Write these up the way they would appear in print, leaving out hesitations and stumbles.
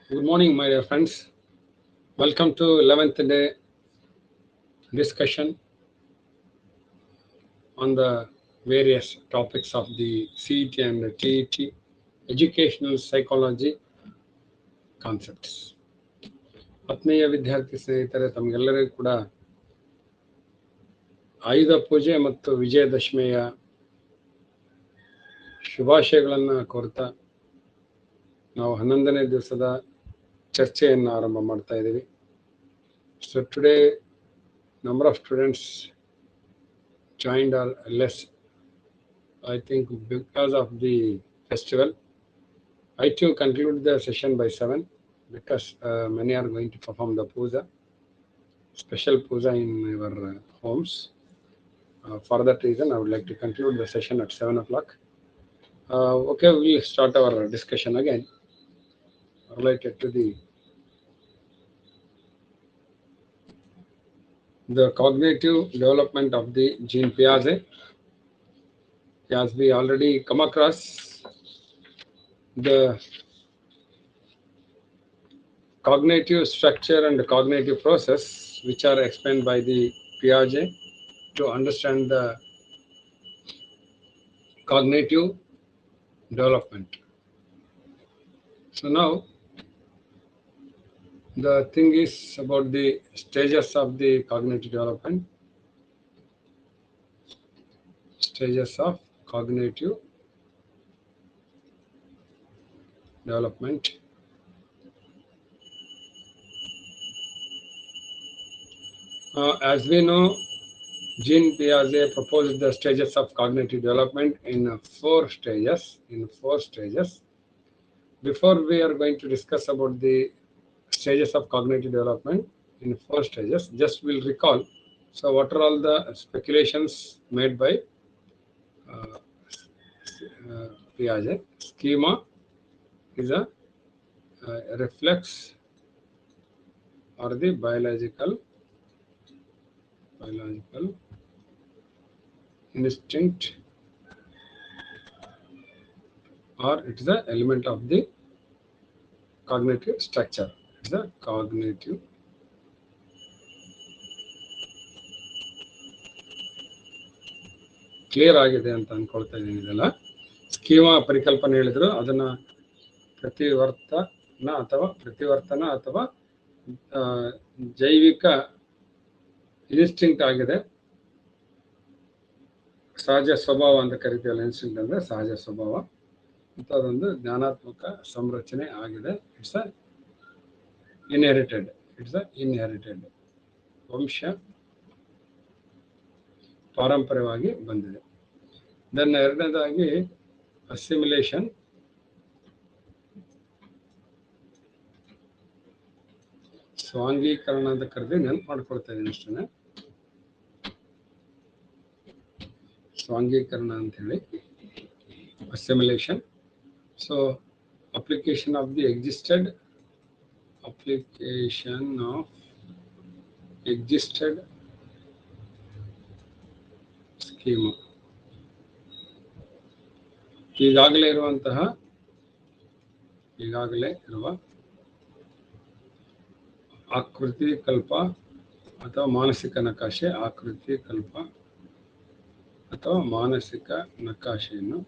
Good morning, my dear friends. Welcome to 11th day discussion on the various topics of the CET and the TET educational psychology concepts. ಆತ್ಮೀಯ ವಿದ್ಯಾರ್ಥಿ ಸ್ನೇಹಿತರೆ, ತಮಗೆಲ್ಲರಿಗೂ ಕೂಡ ಆಯುಧ ಪೂಜೆ ಮತ್ತು ವಿಜಯದಶಮಿಯ ಶುಭಾಶಯಗಳನ್ನು ಕೋರ್ತಾ ನಾವು 11ನೇ ದಿವಸದ ಚರ್ಚೆಯನ್ನು ಆರಂಭ ಮಾಡ್ತಾ ಇದ್ದೀವಿ. So today number of students joined are less, I think, because of the festival. I too conclude the session by 7 because many are going to perform the puja, special puja in your homes. For that reason, I would like to conclude the session at 7 o'clock. Okay, we'll start our discussion again related to the cognitive development of the Jean Piaget. As we already come across the cognitive structure and the cognitive process which are explained by the Piaget to understand the cognitive development. So now the thing is about the stages of the cognitive development. Stages of cognitive development. As we know, Jean Piaget proposed the stages of cognitive development in 4 stages. Before we are going to discuss about the stages of cognitive development in 4 stages, just we'll recall. So what are all the speculations made by Piaget? Schema is a reflex or the biological instinct, or it is an element of the cognitive structure. It's a cognitive clear ಆಗಿದೆ ಅಂತ ಅನ್ಕೊಳ್ತಾ ಇದ್ದೀನಿ. ಇದೆಲ್ಲ schema ಪರಿಕಲ್ಪನೆ ಹೇಳಿದ್ರು, ಅದನ್ನ ಪ್ರತಿವರ್ತನ ಅಥವಾ ಜೈವಿಕ instinct ಆಗಿದೆ. ಸಹಜ ಸ್ವಭಾವ ಅಂತ ಕರಿತೀವಲ್ಲ, ಇನ್ಸ್ಟಿಂಕ್ಟ್ ಅಂದ್ರೆ ಸಹಜ ಸ್ವಭಾವ. ಇಂಥದ್ದೊಂದು ಜ್ಞಾನಾತ್ಮಕ ಸಂರಚನೆ ಆಗಿದೆ. ಇಟ್ಸ್ ಅ ಇನ್ಹೆರಿಟೆಡ್ ವಂಶ ಪಾರಂಪರ್ಯವಾಗಿ ಬಂದಿದೆ. ದೆನ್ ಎರಡನೇದಾಗಿ ಅಸಿಮಿಲೇಷನ್, ಸ್ವಾಂಗೀಕರಣ ಅಂತ ಕರೆದು ನೆನಪು ಮಾಡ್ಕೊಳ್ತಾ ಇದ್ದೀನಿ ಅಷ್ಟೇ. ಸ್ವಾಂಗೀಕರಣ ಅಂತ ಹೇಳಿ assimilation. So application of existed schema. ಈಗಾಗಲೇ ಇರುವ ಆಕೃತಿ ಕಲ್ಪ ಅಥವಾ ಮಾನಸಿಕ ನಕಾಶೆ, ನಕಾಶೆಯನ್ನು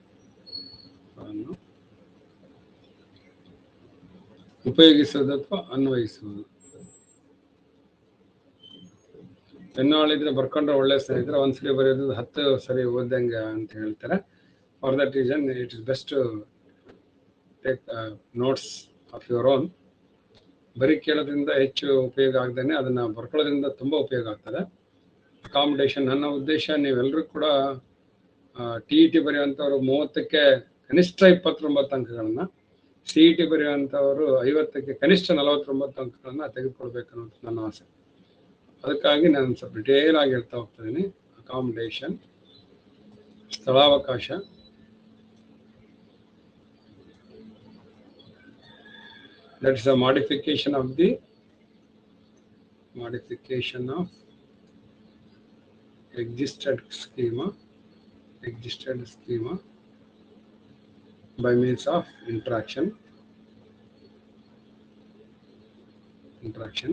ಉಪಯೋಗಿಸುವುದು ಅಥವಾ ಅನ್ವಯಿಸುವುದು. ಪೆನ್ನಾಳಿದ್ರೆ ಬರ್ಕೊಂಡ್ರೆ ಒಳ್ಳೆ ಸ್ನೇಹಿತರೆ, ಒಂದ್ಸರಿ ಬರೆಯೋದು 10 ಸರಿ ಓದಂಗ ಅಂತ ಹೇಳ್ತಾರೆ. For that reason it is best to take notes of your own. ಬರೀ ಕೇಳೋದ್ರಿಂದ ಹೆಚ್ಚು ಉಪಯೋಗ ಆಗದೇನೆ ಅದನ್ನ ಬರ್ಕೊಳ್ಳೋದ್ರಿಂದ ತುಂಬಾ ಉಪಯೋಗ ಆಗ್ತದೆ. ಅಕಾಮಿಡೇಷನ್, ನನ್ನ ಉದ್ದೇಶ ನೀವೆಲ್ಲರೂ ಕೂಡ TET ಬರೆಯುವಂಥವ್ರು 30ಕ್ಕೆ ಕನಿಷ್ಠ 29 ಅಂಕಗಳನ್ನ, CET ಬರೆಯುವಂಥವರು 50ಕ್ಕೆ ಕನಿಷ್ಠ 49 ಅಂಕಗಳನ್ನ ತೆಗೆದುಕೊಳ್ಬೇಕು ಅನ್ನೋದು ನನ್ನ ಆಸೆ. ಅದಕ್ಕಾಗಿ ನಾನು ಸ್ವಲ್ಪ ಡಿಟೇಲ್ ಆಗಿ ಹೇಳ್ತಾ ಹೋಗ್ತಾ ಇದ್ದೀನಿ. ಅಕಾಮಿಡೇಷನ್, ಸ್ಥಳಾವಕಾಶ, that is a modification of existed schema by means of interaction. interaction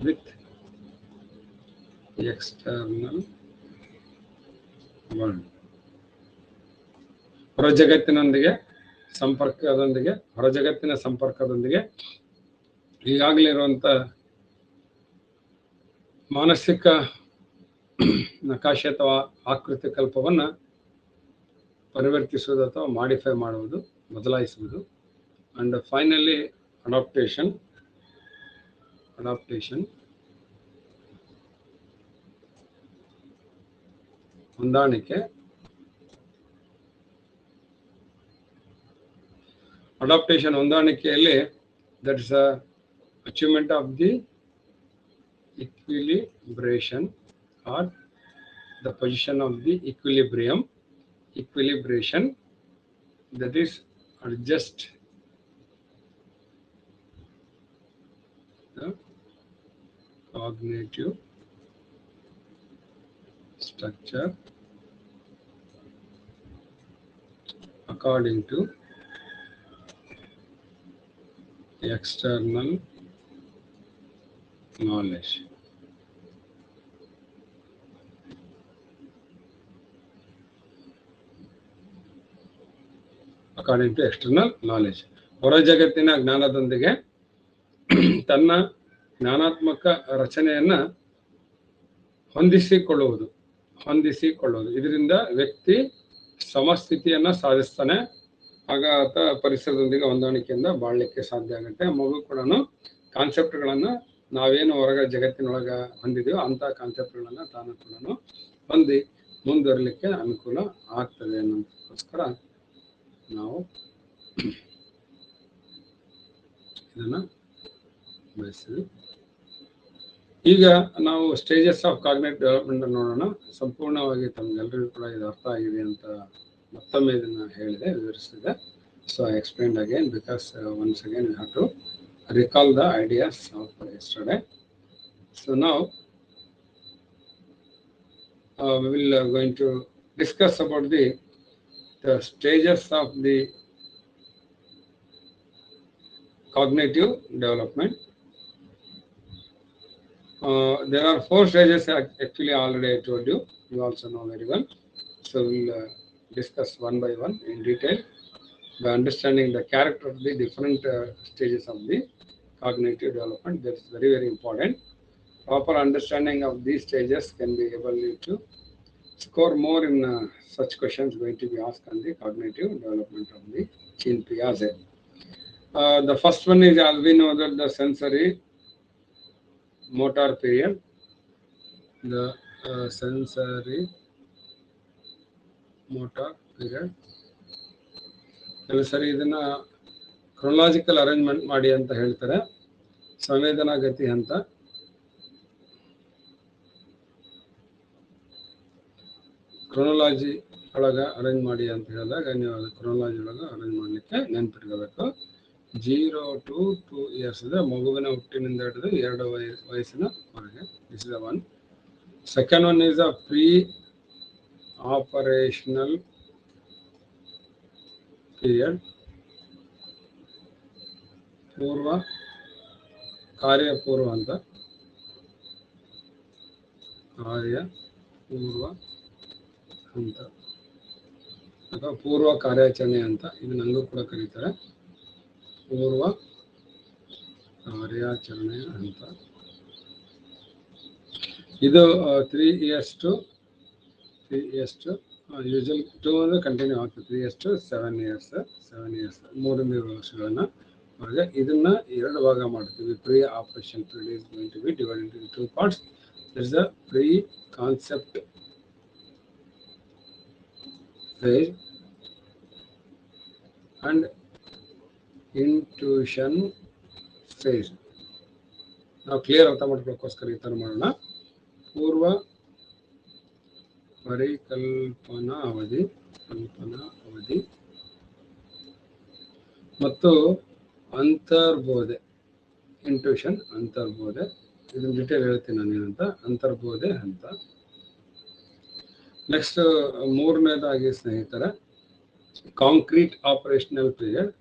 with external world. ಹೊರ ಜಗತ್ತಿನೊಂದಿಗೆ ಸಂಪರ್ಕದೊಂದಿಗೆ, ಹೊರ ಜಗತ್ತಿನ ಸಂಪರ್ಕದೊಂದಿಗೆ ಈಗಾಗಲೇ ಇರುವಂಥ ಮಾನಸಿಕ ನಕಾಶೆ ಅಥವಾ ಆಕೃತಿ ಕಲ್ಪವನ್ನು ಪರಿವರ್ತಿಸುವುದು ಅಥವಾ ಮಾಡಿಫೈ ಮಾಡುವುದು, ಬದಲಾಯಿಸುವುದು. ಅಂಡ್ ಫೈನಲಿ ಅಡಾಪ್ಟೇಷನ್ ಹೊಂದಾಣಿಕೆ. ಅಡಾಪ್ಟೇಷನ್ ಹೊಂದಾಣಿಕೆಯಲ್ಲಿ that is achievement of the equilibration or the position of the equilibration, that is adjust the cognitive structure according to external knowledge. According to external knowledge, ಹೊರ ಜಗತ್ತಿನ ಜ್ಞಾನದೊಂದಿಗೆ ತನ್ನ ಜ್ಞಾನಾತ್ಮಕ ರಚನೆಯನ್ನ ಹೊಂದಿಸಿಕೊಳ್ಳುವುದು. ಇದರಿಂದ ವ್ಯಕ್ತಿ ಸಮಸ್ಥಿತಿಯನ್ನ ಸಾಧಿಸ್ತಾನೆ. ಆಗ ಆತ ಪರಿಸರದೊಂದಿಗೆ ಹೊಂದಾಣಿಕೆಯಿಂದ ಬಾಳ್ಲಿಕ್ಕೆ ಸಾಧ್ಯ ಆಗುತ್ತೆ. ಮಗು ಕೂಡ ಕಾನ್ಸೆಪ್ಟ್ಗಳನ್ನು ನಾವೇನು ಹೊರಗ ಜಗತ್ತಿನೊಳಗ ಹೊಂದಿದೀವೋ ಅಂಥ ಕಾನ್ಸೆಪ್ಟ್ಗಳನ್ನು ತಾನು ಕೂಡ ಹೊಂದಿ ಮುಂದುವರಲಿಕ್ಕೆ ಅನುಕೂಲ ಆಗ್ತದೆ ಅನ್ನೋದಕ್ಕೋಸ್ಕರ ನಾವು ಇದನ್ನ ಬಯಸ್ತೀವಿ. ಈಗ ನಾವು ಸ್ಟೇಜಸ್ ಆಫ್ ಕಾಗ್ನಿಟಿವ್ ಡೆವಲಪ್ಮೆಂಟ್ ನೋಡೋಣ. ಸಂಪೂರ್ಣವಾಗಿ ತಮಗೆಲ್ಲರಿಗೂ ಕೂಡ ಇದು ಅರ್ಥ ಆಗಿದೆ ಅಂತ ಮತ್ತೊಮ್ಮೆ ಇದನ್ನ ಹೇಳಿದೆ, ವಿವರಿಸಿದೆ. So I explained again because once again we have to recall the ideas of yesterday. So now we will going to discuss about the stages of the cognitive development. There are 4 stages actually, already I told you, you also know very well. So we will discuss one by one in detail by understanding the character of the different stages of the cognitive development. That is very, very important. Proper understanding of these stages can be able to score more in such questions going to be asked on the cognitive development of the Jean Piaget. The first one is, as we know, that the sensory motor period. The sensory motor period. ಸರಿ, ಇದನ್ನ chronological arrangement ಮಾಡಿ ಅಂತ ಹೇಳ್ತಾರೆ. ಸಂವೇದನಾ ಗತಿ ಹಂತ, chronology ಒಳಗ arrange ಮಾಡಿ ಅಂತ ಹೇಳಿದಾಗ ನೀವು ಅದು ಕ್ರೊನಾಲಜಿ ಒಳಗ ಅರೇಂಜ್ ಮಾಡಲಿಕ್ಕೆ ನೆನಪಿಟ್ಕೋಬೇಕು. 0 to 2 years ಇದೆ, ಮಗುವಿನ ಹುಟ್ಟಿನಿಂದ ಹಿಡಿದು 2 ವಯಸ್ಸಿನವರೆಗೆ. This is the one. Second one is a pre operational period, ಕಾರ್ಯಪೂರ್ವ ಹಂತ ಅಥವಾ ಪೂರ್ವ ಕಾರ್ಯಾಚರಣೆ ಅಂತ ಇದನ್ನಂಗೂ ಕೂಡ ಕರೀತಾರೆ. ಪೂರ್ವ ಕಾರ್ಯಾಚರಣೆ ಹಂತ ಇದು 3 years to ಯೂಶಲ್ 2 ಅಂದ್ರೆ ಕಂಟಿನ್ಯೂ ಆಗ್ತದೆ. 3 years to 7 years 3 ವರ್ಷಗಳನ್ನ ಹೊರಗೆ. ಇದನ್ನ 2 ಭಾಗ ಮಾಡ್ತೀವಿ. Pre operation period is going to be divided into 2 parts. There is a pre-concept phase and intuition phase. ನಾವು ಕ್ಲಿಯರ್ ಅರ್ಥ ಮಾಡ್ಕೊಳ್ಳೋಕ್ಕೋಸ್ಕರ ಈ ಥರ ಮಾಡೋಣ. ಪೂರ್ವ ಪರಿಕಲ್ಪನಾ ಅವಧಿ ಮತ್ತು ಅಂತರ್ಬೋಧೆ, ಇಂಟ್ಯೂಷನ್ ಅಂತರ್ಬೋಧೆ. ಇದನ್ನ ಡೀಟೇಲ್ ಹೇಳ್ತೀನಿ ನಾನು ಏನಂತ. ಅಂತರ್ಬೋಧೆ ಹಂತ. ನೆಕ್ಸ್ಟ್ 3ನೇದಾಗಿ ಸ್ನೇಹಿತರ concrete operational period.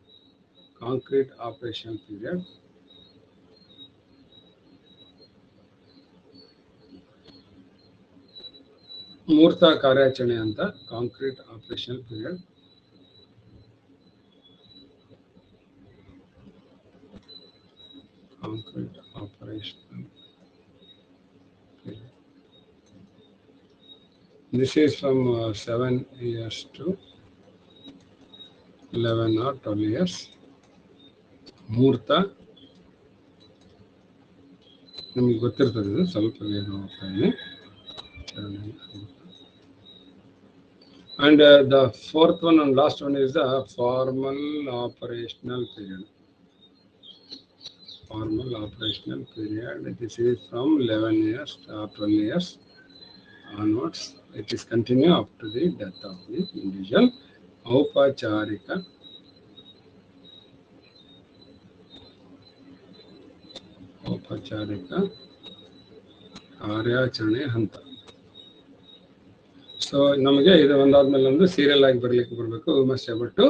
Concrete operational period. ಮೂರ್ತ ಕಾರ್ಯಾಚರಣೆ ಅಂತ concrete operational period. Concrete operational period. This is from 7 years to 11 or 12 years. Murta ನಿಮಗೆ ಗೊತ್ತಿರ್ತದೆ, ಇದು ಸ್ವಲ್ಪ ವೇಗ ಹೋಗ್ತಾ ಇದೆ. And the fourth one and last one is the formal operational period. Formal operational period. This is from 11 years or 12 years onwards. It is continue up to the death of the individual. Aupacharika ಕಾರ್ಯಾಚರಣೆ ಹಂತ. So ನಮಗೆ ಇದು ಒಂದಾದ್ಮೇಲೆ ಒಂದು serial ಆಗಿ ಬರಬೇಕು. We must able to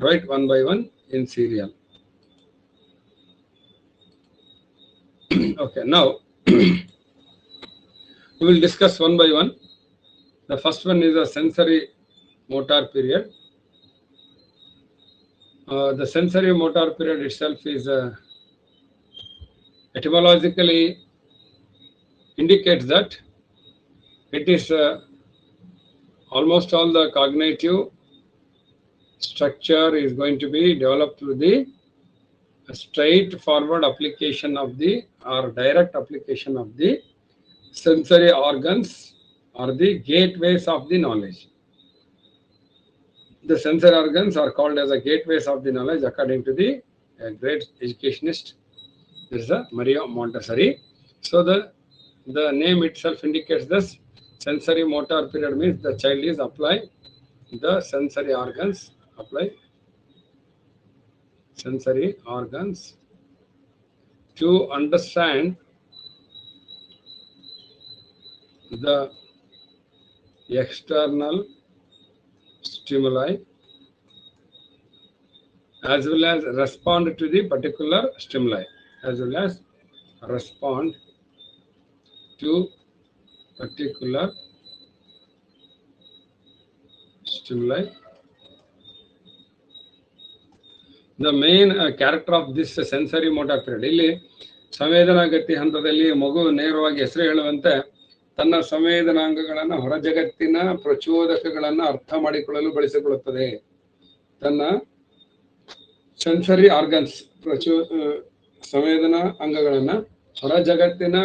write one by one in serial. Okay, now we will discuss one by one. The first one is a sensory motor period. The sensory motor period itself is etymologically indicates that it is almost all the cognitive structure is going to be developed through the straightforward application of the or direct application of the sensory organs or the gateways of the knowledge. The sensory organs are called as the gateways of the knowledge according to the great educationist. This is Mario Montessori. So the name itself indicates this. Sensory motor period means the child is apply the sensory organs, apply sensory organs to understand the external stimuli as well as respond to the particular stimuli, as well as respond to particular stimuli. The main character of this sensory motor period, ಇಲ್ಲಿ ಸಂವೇದನಾಗತಿ ಹಂತದಲ್ಲಿ ಮಗು ನೇರವಾಗಿ ಹೆಸರು ಹೇಳುವಂತೆ ತನ್ನ ಸಂವೇದನಾಂಗಗಳನ್ನು ಹೊರ ಜಗತ್ತಿನ ಪ್ರಚೋದಕಗಳನ್ನು ಅರ್ಥ ಮಾಡಿಕೊಳ್ಳಲು ಬಳಸಿಕೊಳ್ಳುತ್ತದೆ. ತನ್ನ ಸೆನ್ಸರಿ ಆರ್ಗನ್ಸ್ ಸಂವೇದನಾ ಅಂಗಗಳನ್ನು ಹೊರ ಜಗತ್ತಿನ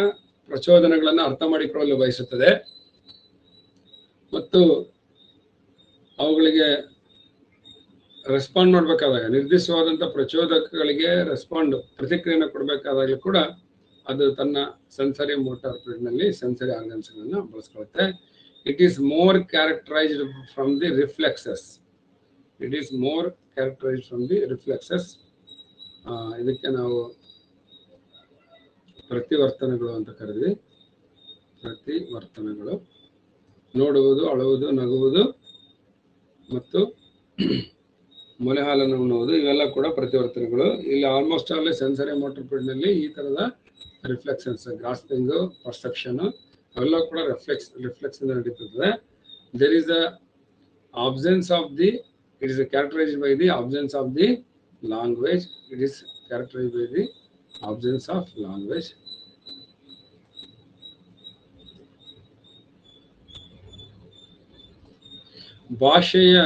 ಪ್ರಚೋದನೆಗಳನ್ನು ಅರ್ಥ ಮಾಡಿಕೊಳ್ಳಲು ಬಯಸುತ್ತದೆ ಮತ್ತು ಅವುಗಳಿಗೆ ರೆಸ್ಪಾಂಡ್ ಮಾಡಬೇಕಾದಾಗ, ನಿರ್ದಿಷ್ಟವಾದಂಥ ಪ್ರಚೋದಕಗಳಿಗೆ ಪ್ರತಿಕ್ರಿಯೆಯನ್ನು ಕೊಡಬೇಕಾದಾಗಲೂ ಕೂಡ ಅದು ತನ್ನ ಸೆನ್ಸರಿ ಮೋಟಾರ್ ಪೀರಿಯಡ್ನಲ್ಲಿ ಸೆನ್ಸರಿ ಆರ್ಗನ್ಸ್ಗಳನ್ನು ಬಳಸ್ಕೊಳ್ಳುತ್ತೆ. It is more characterised from the reflexes. ಇದಕ್ಕೆ ನಾವು ಪ್ರತಿವರ್ತನೆಗಳು ಅಂತ ಕರೆದ್ವಿ. ಪ್ರತಿವರ್ತನೆಗಳು ನೋಡುವುದು, ಅಳುವುದು, ನಗುವುದು ಮತ್ತು ಮೊಲೆ ಹಾಲನ್ನು ಉಣ್ಣುವುದು, ಇವೆಲ್ಲ ಕೂಡ ಪ್ರತಿವರ್ತನೆಗಳು. ಇಲ್ಲಿ ಆಲ್ಮೋಸ್ಟ್ ಆಲ್ ಸೆನ್ಸರಿ ಮೋಟರ್ ಪೀರಿಯಡ್ನಲ್ಲಿ ಈ ಥರದ ರಿಫ್ಲೆಕ್ಷನ್ಸ್, ಗ್ರಾಸ್ಪಿಂಗ್, ಪರ್ಸೆಪ್ಷನ್ ಅವೆಲ್ಲ ಕೂಡ ರಿಫ್ಲೆಕ್ಸ್ ನಡೀತದೆ. There is a absence of the, it is characterised by the absence of the language. It is characterised by the absence of language. ಭಾಷೆಯ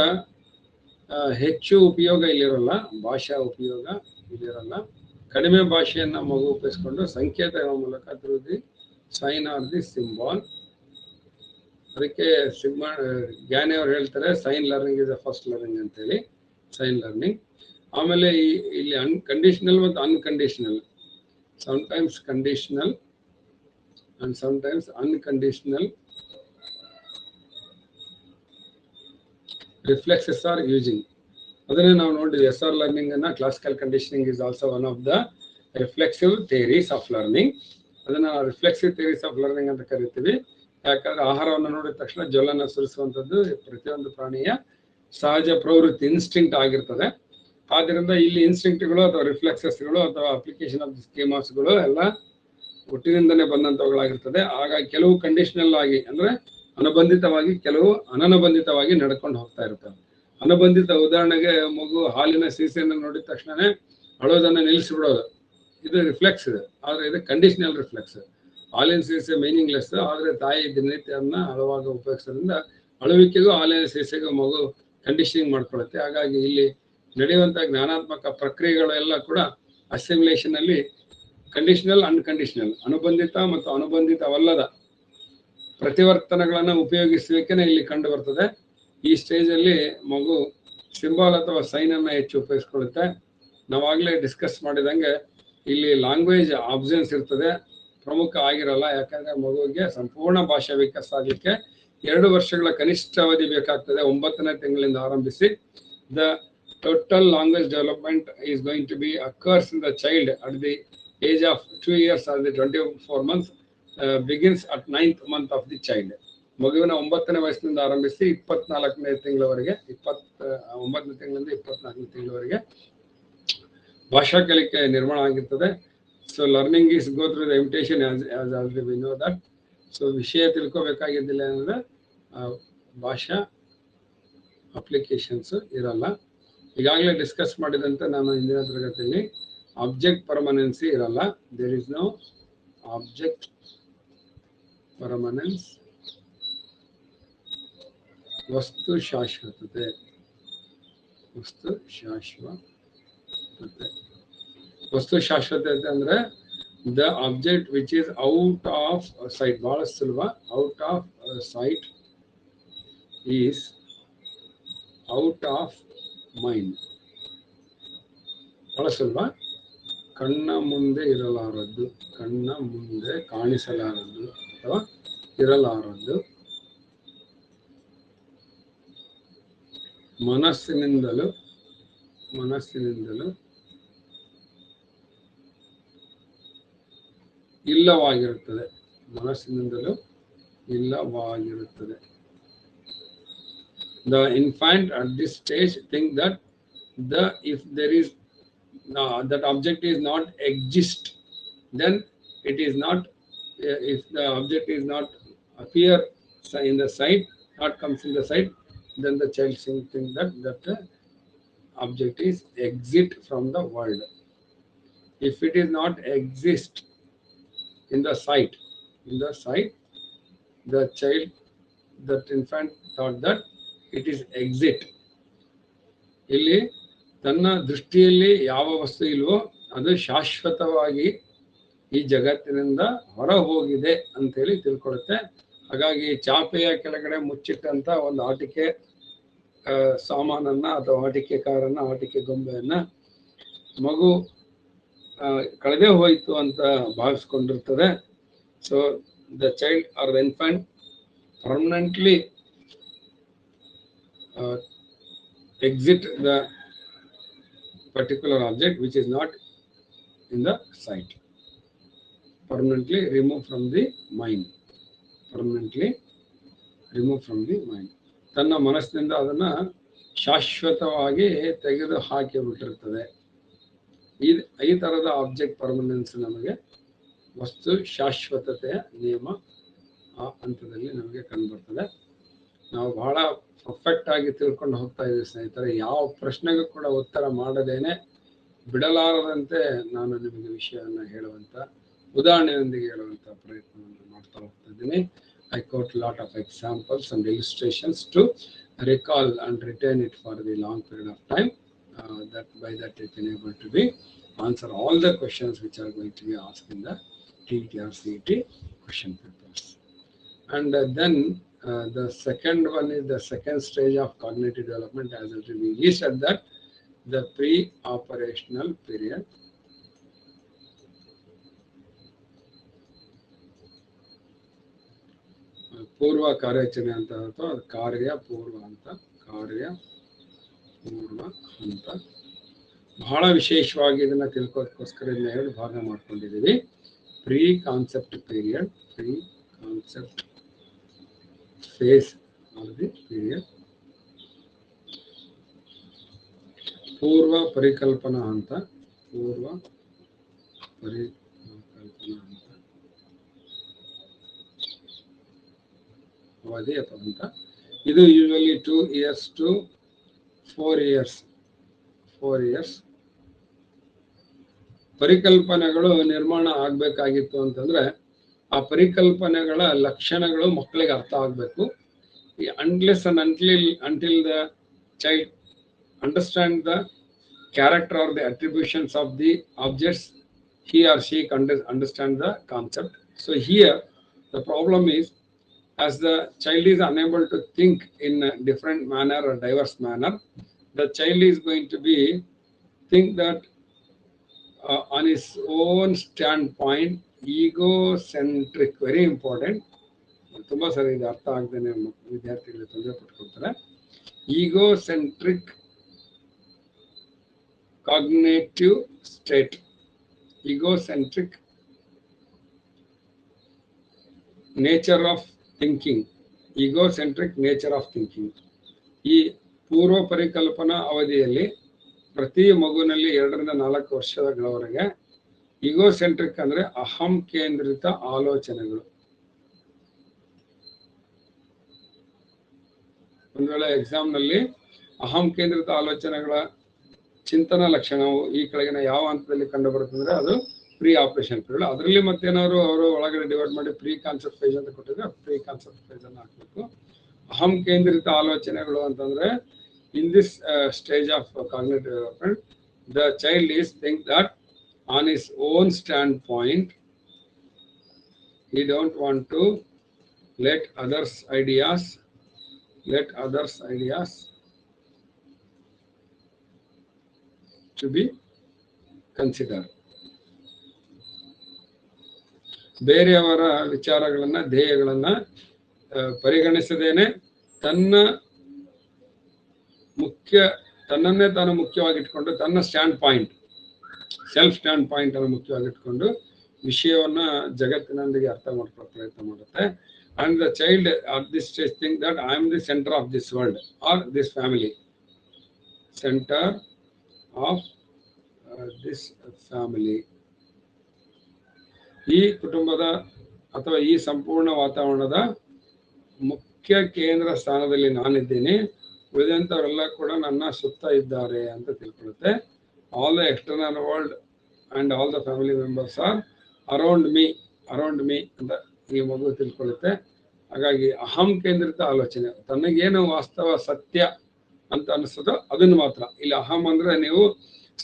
ಹೆಚ್ಚು ಉಪಯೋಗ ಇಲ್ಲಿರಲ್ಲ, ಭಾಷಾ ಉಪಯೋಗ ಇಲ್ಲಿರಲ್ಲ. ಕಡಿಮೆ ಭಾಷೆಯನ್ನು ಮಗು ಉಪಯೋಗಿಸ್ಕೊಂಡು ಸಂಕೇತಗಳ ಮೂಲಕ through the sign or the symbol. ಅದಕ್ಕೆ ಜ್ಞಾನಿ ಅವ್ರು ಹೇಳ್ತಾರೆ sign learning is the first learning ಅಂತೇಳಿ, ಸೈನ್ ಲರ್ನಿಂಗ್. ಆಮೇಲೆ ಇಲ್ಲಿ ಕಂಡೀಷನಲ್ ಮತ್ತು unconditional, sometimes conditional and sometimes unconditional reflexes are using. ಅದನ್ನೇ ನಾವು ನೋಡಿದ್ವಿ. SR ಲರ್ನಿಂಗ್ ಅನ್ನ classical conditioning is also one of the reflexive theories of learning. ಅದನ್ನ reflexive theories of learning ಅಂತ ಕರಿತೀವಿ. ಯಾಕಂದ್ರೆ ಆಹಾರವನ್ನು ನೋಡಿದ ತಕ್ಷಣ ಜ್ವಲನ ಸುರಿಸುವಂಥದ್ದು ಪ್ರತಿಯೊಂದು ಪ್ರಾಣಿಯ ಸಹಜ ಪ್ರವೃತ್ತಿ, ಇನ್ಸ್ಟಿಂಕ್ಟ್ ಆಗಿರ್ತದೆ. ಆದ್ದರಿಂದ ಇಲ್ಲಿ ಇನ್ಸ್ಟಿಂಕ್ಟ್ಗಳು ಅಥವಾ ರಿಫ್ಲೆಕ್ಸಸ್ಗಳು ಅಥವಾ ಅಪ್ಲಿಕೇಶನ್ ಆಫ್ ಸ್ಕೀಮಾಸ್ಗಳು ಎಲ್ಲ ಹುಟ್ಟಿನಿಂದನೇ ಬಂದಂಥವುಗಳಾಗಿರ್ತದೆ. ಆಗ ಕೆಲವು ಕಂಡೀಷನಲ್ ಆಗಿ ಅಂದ್ರೆ ಅನುಬಂಧಿತವಾಗಿ, ಕೆಲವು ಅನನುಬಂಧಿತವಾಗಿ ನಡ್ಕೊಂಡು ಹೋಗ್ತಾ ಇರ್ತವೆ. ಅನುಬಂಧಿತ ಉದಾಹರಣೆಗೆ ಮಗು ಹಾಲಿನ ಸೀಸೆಯನ್ನು ನೋಡಿದ ತಕ್ಷಣನೇ ಅಳೋದನ್ನು ನಿಲ್ಲಿಸಿಬಿಡೋದು, ಇದು ರಿಫ್ಲೆಕ್ಸ್ ಇದೆ. ಆದರೆ ಇದು ಕಂಡೀಷನಲ್ ರಿಫ್ಲೆಕ್ಸ್. ಹಾಲಿನ ಸೀಸೆ ಮೀನಿಂಗ್ಲೆಸ್, ಆದರೆ ತಾಯಿ ದಿನನಿತ್ಯವನ್ನ ಅಳುವಾಗ ಉಪಯೋಗಿಸೋದ್ರಿಂದ ಅಳುವಿಕೆಗೂ ಹಾಲಿನ ಸೀಸೆಗೂ ಮಗು ಕಂಡೀಷನಿಂಗ್ ಮಾಡ್ಕೊಳ್ಳುತ್ತೆ. ಹಾಗಾಗಿ ಇಲ್ಲಿ ನಡೆಯುವಂಥ ಜ್ಞಾನಾತ್ಮಕ ಪ್ರಕ್ರಿಯೆಗಳು ಎಲ್ಲ ಕೂಡ ಅಸಿಮ್ಯುಲೇಷನ್ ಅಲ್ಲಿ ಕಂಡೀಷನಲ್, ಅನ್ಕಂಡೀಷನಲ್, ಅನುಬಂಧಿತ ಮತ್ತು ಅನುಬಂಧಿತವಲ್ಲದ ಪ್ರತಿವರ್ತನೆಗಳನ್ನು ಉಪಯೋಗಿಸುವಿಕೆನೇ ಇಲ್ಲಿ ಕಂಡು ಬರ್ತದೆ. ಈ ಸ್ಟೇಜ್ ಅಲ್ಲಿ ಮಗು ಸಿಂಬಾಲ್ ಅಥವಾ ಸೈನ್ ಅನ್ನ ಹೆಚ್ಚು ಉಪಯೋಗಿಸ್ಕೊಳ್ಳುತ್ತೆ. ನಾವಾಗಲೇ ಡಿಸ್ಕಸ್ ಮಾಡಿದಂಗೆ ಇಲ್ಲಿ ಲ್ಯಾಂಗ್ವೇಜ್ ಆಬ್ಸೆನ್ಸ್ ಇರ್ತದೆ, ಪ್ರಮುಖ ಆಗಿರಲ್ಲ. ಯಾಕಂದ್ರೆ ಮಗುವಿಗೆ ಸಂಪೂರ್ಣ ಭಾಷಾ ವಿಕಾಸ ಆಗಲಿಕ್ಕೆ 2 ವರ್ಷಗಳ ಕನಿಷ್ಠ ಅವಧಿ ಬೇಕಾಗ್ತದೆ. 9ನೇ ತಿಂಗಳಿಂದ ಆರಂಭಿಸಿ the total language development is going to be occurs in the child at the age of 2 years or the 24 months begins at 9th month of the child. ಮಗುವಿನ 9ನೇ ವಯಸ್ಸಿನಿಂದ ಆರಂಭಿಸಿ 24ನೇ ತಿಂಗಳವರೆಗೆ, 29ನೇ ತಿಂಗಳಿಂದ 24ನೇ ತಿಂಗಳವರೆಗೆ ಭಾಷಾ ಕಲಿಕೆ ನಿರ್ಮಾಣ ಆಗಿರ್ತದೆ. So learning is go through the imitation as already we know that. So ವಿಷಯ ತಿಳ್ಕೋಬೇಕಾಗಿದ್ದಿಲ್ಲ ಅಂದರೆ ಭಾಷಾ ಅಪ್ಲಿಕೇಶನ್ಸ್ ಇರಲ್ಲ. ಈಗಾಗಲೇ ಡಿಸ್ಕಸ್ ಮಾಡಿದಂತೆ ನಾನು ಹಿಂದಿನ ತರಗತಿಯಲ್ಲಿ ಆಬ್ಜೆಕ್ಟ್ ಪರ್ಮನೆನ್ಸಿ ಇರಲ್ಲ. There is no object permanence. ವಸ್ತು ಶಾಶ್ವತತೆ, ವಸ್ತು ಶಾಶ್ವತತೆ. ವಸ್ತು ಶಾಶ್ವತತೆ ಅಂದ್ರೆ the object which is out of sight. ಬಹಳ ಸುಲಭ. Out of sight is out of mind. ಬಹಳ ಸುಲಭ. ಕಣ್ಣ ಮುಂದೆ ಇರಲಾರದ್ದು, ಕಣ್ಣ ಮುಂದೆ ಕಾಣಿಸಲಾರದ್ದು ಅಥವಾ ಇರಲಾರದ್ದು, ಮನಸ್ಸಿನಿಂದಲೂ ಇಲ್ಲವಾಗಿರುತ್ತದೆ. ಮನಸ್ಸಿನಿಂದಲೂ ಇಲ್ಲವಾಗಿರುತ್ತದೆ. The infant at this stage think that if there is that object is not exist, then it is not. If the object is not appear in the sight, not comes in the sight, then the child think that object is exit from the world. If it is not exist in the sight, the child, that infant thought that it is exit. ಇಲ್ಲಿ ತನ್ನ ದೃಷ್ಟಿಯಲ್ಲಿ ಯಾವ ವಸ್ತು ಇಲ್ವೋ ಅದು ಶಾಶ್ವತವಾಗಿ ಈ ಜಗತ್ತಿನಿಂದ ಹೊರ ಹೋಗಿದೆ ಅಂತೇಳಿ ತಿಳ್ಕೊಳುತ್ತೆ. ಹಾಗಾಗಿ ಚಾಪೆಯ ಕೆಳಗಡೆ ಮುಚ್ಚಿಟ್ಟಂತ ಒಂದು ಆಟಿಕೆ ಸಾಮಾನನ್ನ ಅಥವಾ ಆಟಿಕೆ ಕಾರನ್ನ, ಆಟಿಕೆ ಗೊಂಬೆಯನ್ನ ಮಗು ಕಳೆದೇ ಹೋಯಿತು ಅಂತ ಭಾವಿಸ್ಕೊಂಡಿರ್ತದೆ. So the child or the infant permanently exit the particular object which is not in the sight. Permanently remove from the mind. ತನ್ನ ಮನಸ್ಸಿನಿಂದ ಅದನ್ನ ಶಾಶ್ವತವಾಗಿ ತೆಗೆದು ಹಾಕಿ ಬಿಟ್ಟಿರ್ತದೆ. ಈ ತರದ ಆಬ್ಜೆಕ್ಟ್ ಪರ್ಮನೆನ್ಸ್ ನಮಗೆ ವಸ್ತು ಶಾಶ್ವತತೆಯ ನಿಯಮ ಆ ಹಂತದಲ್ಲಿ ನಮಗೆ ಕಂಡುಬರ್ತದೆ. ನಾವು ಬಹಳ ಪರ್ಫೆಕ್ಟ್ ಆಗಿ ತಿಳ್ಕೊಂಡು ಹೋಗ್ತಾ ಇದ್ದೀವಿ ಸ್ನೇಹಿತರೆ. ಯಾವ ಪ್ರಶ್ನೆಗೂ ಕೂಡ ಉತ್ತರ ಮಾಡದೇನೆ ಬಿಡಲಾರದಂತೆ ನಾನು ನಿಮಗೆ ವಿಷಯವನ್ನು ಹೇಳುವಂತ, ಉದಾಹರಣೆಯೊಂದಿಗೆ ಹೇಳುವಂತ ಪ್ರಯತ್ನವನ್ನು ಮಾಡ್ತಾ ಹೋಗ್ತಾ ಇದ್ದೀನಿ. I quote a lot of examples and illustrations to recall and retain it for the long period of time. That by that you can able to be answer all the questions which are going to be asked in the TET or CET question papers. And then the second one is the second stage of cognitive development, as we said that the pre-operational period. ಪೂರ್ವ ಕಾರ್ಯಾಚರಣೆ ಅಂತ ಅಥವಾ ಕಾರ್ಯಪೂರ್ವ ಹಂತ. ಬಹಳ ವಿಶೇಷವಾಗಿ ಇದನ್ನ ತಿಳ್ಕೋದಕ್ಕೋಸ್ಕರ ಇದನ್ನ 2 ಭಾಗ ಮಾಡ್ಕೊಂಡಿದ್ದೀವಿ. Pre concept period, pre concept phase of the period. ಪೂರ್ವ ಪರಿಕಲ್ಪನಾ ಹಂತ, ಪೂರ್ವ ಪರಿಕಲ್ಪನಾ ಹಂತ, ಅವಧಿ ಅಥವಾ ಹಂತ. ಇದು usually 2 years to 4 years. 4 years. ಪರಿಕಲ್ಪನೆಗಳು ನಿರ್ಮಾಣ ಆಗಬೇಕಾಗಿತ್ತು ಅಂತಂದ್ರೆ ಆ ಪರಿಕಲ್ಪನೆಗಳ ಲಕ್ಷಣಗಳು ಮಕ್ಕಳಿಗೆ ಅರ್ಥ ಆಗಬೇಕು. Unless and until the child understand the character or the attributions of the objects, he or she can understand the concept. So here the problem is, as the child is unable to think in a different manner or diverse manner, the child is going to be think that on his own standpoint, egocentric, very important. ತುಂಬಾ ಸರಿ ಇದು ಅರ್ಥ ಆಗದೇನೆ ವಿದ್ಯಾರ್ಥಿಗಳಿಗೆ ತೊಂದರೆ ಪಟ್ಕೊಳ್ತಾರೆ. Egocentric cognitive state, egocentric nature of thinking, egocentric nature of thinking. ಈ ಪೂರ್ವ ಪರಿಕಲ್ಪನಾ ಅವಧಿಯಲ್ಲಿ ಪ್ರತಿ ಮಗುವಿನಲ್ಲಿ 2 ರಿಂದ 4 ವರ್ಷಗಳವರೆಗೆ ಈಗೋಸೆಂಟ್ರಿಕ್ ಅಂದ್ರೆ ಅಹಂ ಕೇಂದ್ರಿತ ಆಲೋಚನೆಗಳು. ಒಂದು ವೇಳೆ ಎಕ್ಸಾಮ್ ನಲ್ಲಿ ಅಹಂ ಕೇಂದ್ರಿತ ಆಲೋಚನೆಗಳ ಚಿಂತನ ಲಕ್ಷಣವು ಈ ಕೆಳಗಿನ ಯಾವ ಹಂತದಲ್ಲಿ ಕಂಡು ಬರುತ್ತಂದ್ರೆ ಅದು ಪ್ರೀ ಆಪರೇಷನ್ ಪೀರಿಯಡ್. ಅದರಲ್ಲಿ ಮತ್ತೇನಾದ್ರು ಅವರು ಒಳಗಡೆ ಡಿವೈಡ್ ಮಾಡಿ ಪ್ರೀ ಕಾನ್ಸೆಪ್ಟ್ ಫೇಸ್ ಅಂತ ಕೊಟ್ಟಿದ್ರೆ ಪ್ರೀ ಕಾನ್ಸೆಪ್ಟ್ ಫೇಸ್ ಅನ್ನು ಹಾಕಬೇಕು. ಅಹಂ ಕೇಂದ್ರಿತ ಆಲೋಚನೆಗಳು ಅಂತಂದ್ರೆ in this stage of cognitive development, the child is think that on his own standpoint, he don't want to let others ideas to be considered. ಬೇರೆಯವರ ವಿಚಾರಗಳನ್ನ ಧ್ಯೇಯಗಳನ್ನ ಪರಿಗಣಿಸದೇನೆ ತನ್ನನ್ನೇ ತಾನು ಮುಖ್ಯವಾಗಿಟ್ಕೊಂಡು ತನ್ನ stand point, self stand point ಅನ್ನು ಮುಖ್ಯವಾಗಿಟ್ಕೊಂಡು ವಿಷಯವನ್ನ ಜಗತ್ತಿನೊಂದಿಗೆ ಅರ್ಥ ಮಾಡ್ಕೊಳ್ಳೋ ಪ್ರಯತ್ನ ಮಾಡುತ್ತೆ. And the child at this stage think that I am the centre of this world or this family, centre of this family. ಈ ಕುಟುಂಬದ ಅಥವಾ ಈ ಸಂಪೂರ್ಣ ವಾತಾವರಣದ ಮುಖ್ಯ ಕೇಂದ್ರ ಸ್ಥಾನದಲ್ಲಿ ನಾನಿದ್ದೀನಿ, ಉಳಿದಂಥವರೆಲ್ಲ ಕೂಡ ನನ್ನ ಸುತ್ತ ಇದ್ದಾರೆ ಅಂತ ತಿಳ್ಕೊಳ್ಳುತ್ತೆ. All the external world and all the family members are around me ಅಂತ ಈ ಮಗು ತಿಳ್ಕೊಳ್ಳುತ್ತೆ. ಹಾಗಾಗಿ ಅಹಂ ಕೇಂದ್ರಿತ ಆಲೋಚನೆ, ತನಗೇನು ವಾಸ್ತವ ಸತ್ಯ ಅಂತ ಅನಿಸ್ತದೋ ಅದನ್ನು ಮಾತ್ರ. ಇಲ್ಲಿ ಅಹಂ ಅಂದ್ರೆ ನೀವು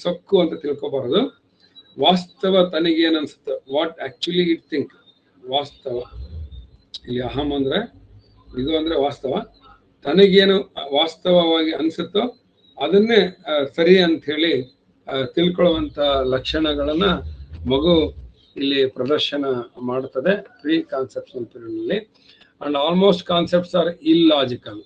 ಸೊಕ್ಕು ಅಂತ ತಿಳ್ಕೊಬಾರದು. ವಾಸ್ತವ ತನಗೇನು ಅನ್ಸುತ್ತೆ, ವಾಟ್ ಆಕ್ಚುಲಿ ಇಟ್ ಥಿಂಕ್, ವಾಸ್ತವ. ಇಲ್ಲಿ ಅಹಂ ಅಂದ್ರೆ ಇದು ಅಂದ್ರೆ ವಾಸ್ತವ, ತನಗೇನು ವಾಸ್ತವವಾಗಿ ಅನ್ಸುತ್ತೋ ಅದನ್ನೇ ಸರಿ ಅಂತ ಹೇಳಿ ತಿಳ್ಕೊಳ್ಳುವಂತ ಲಕ್ಷಣಗಳನ್ನ ಮಗು ಇಲ್ಲಿ ಪ್ರದರ್ಶನ ಮಾಡ್ತದೆ ಪ್ರೀ ಕಾನ್ಸೆಪ್ಷನ್ ಪೀರಿಯಡ್ ನಲ್ಲಿ. And almost concepts are illogical.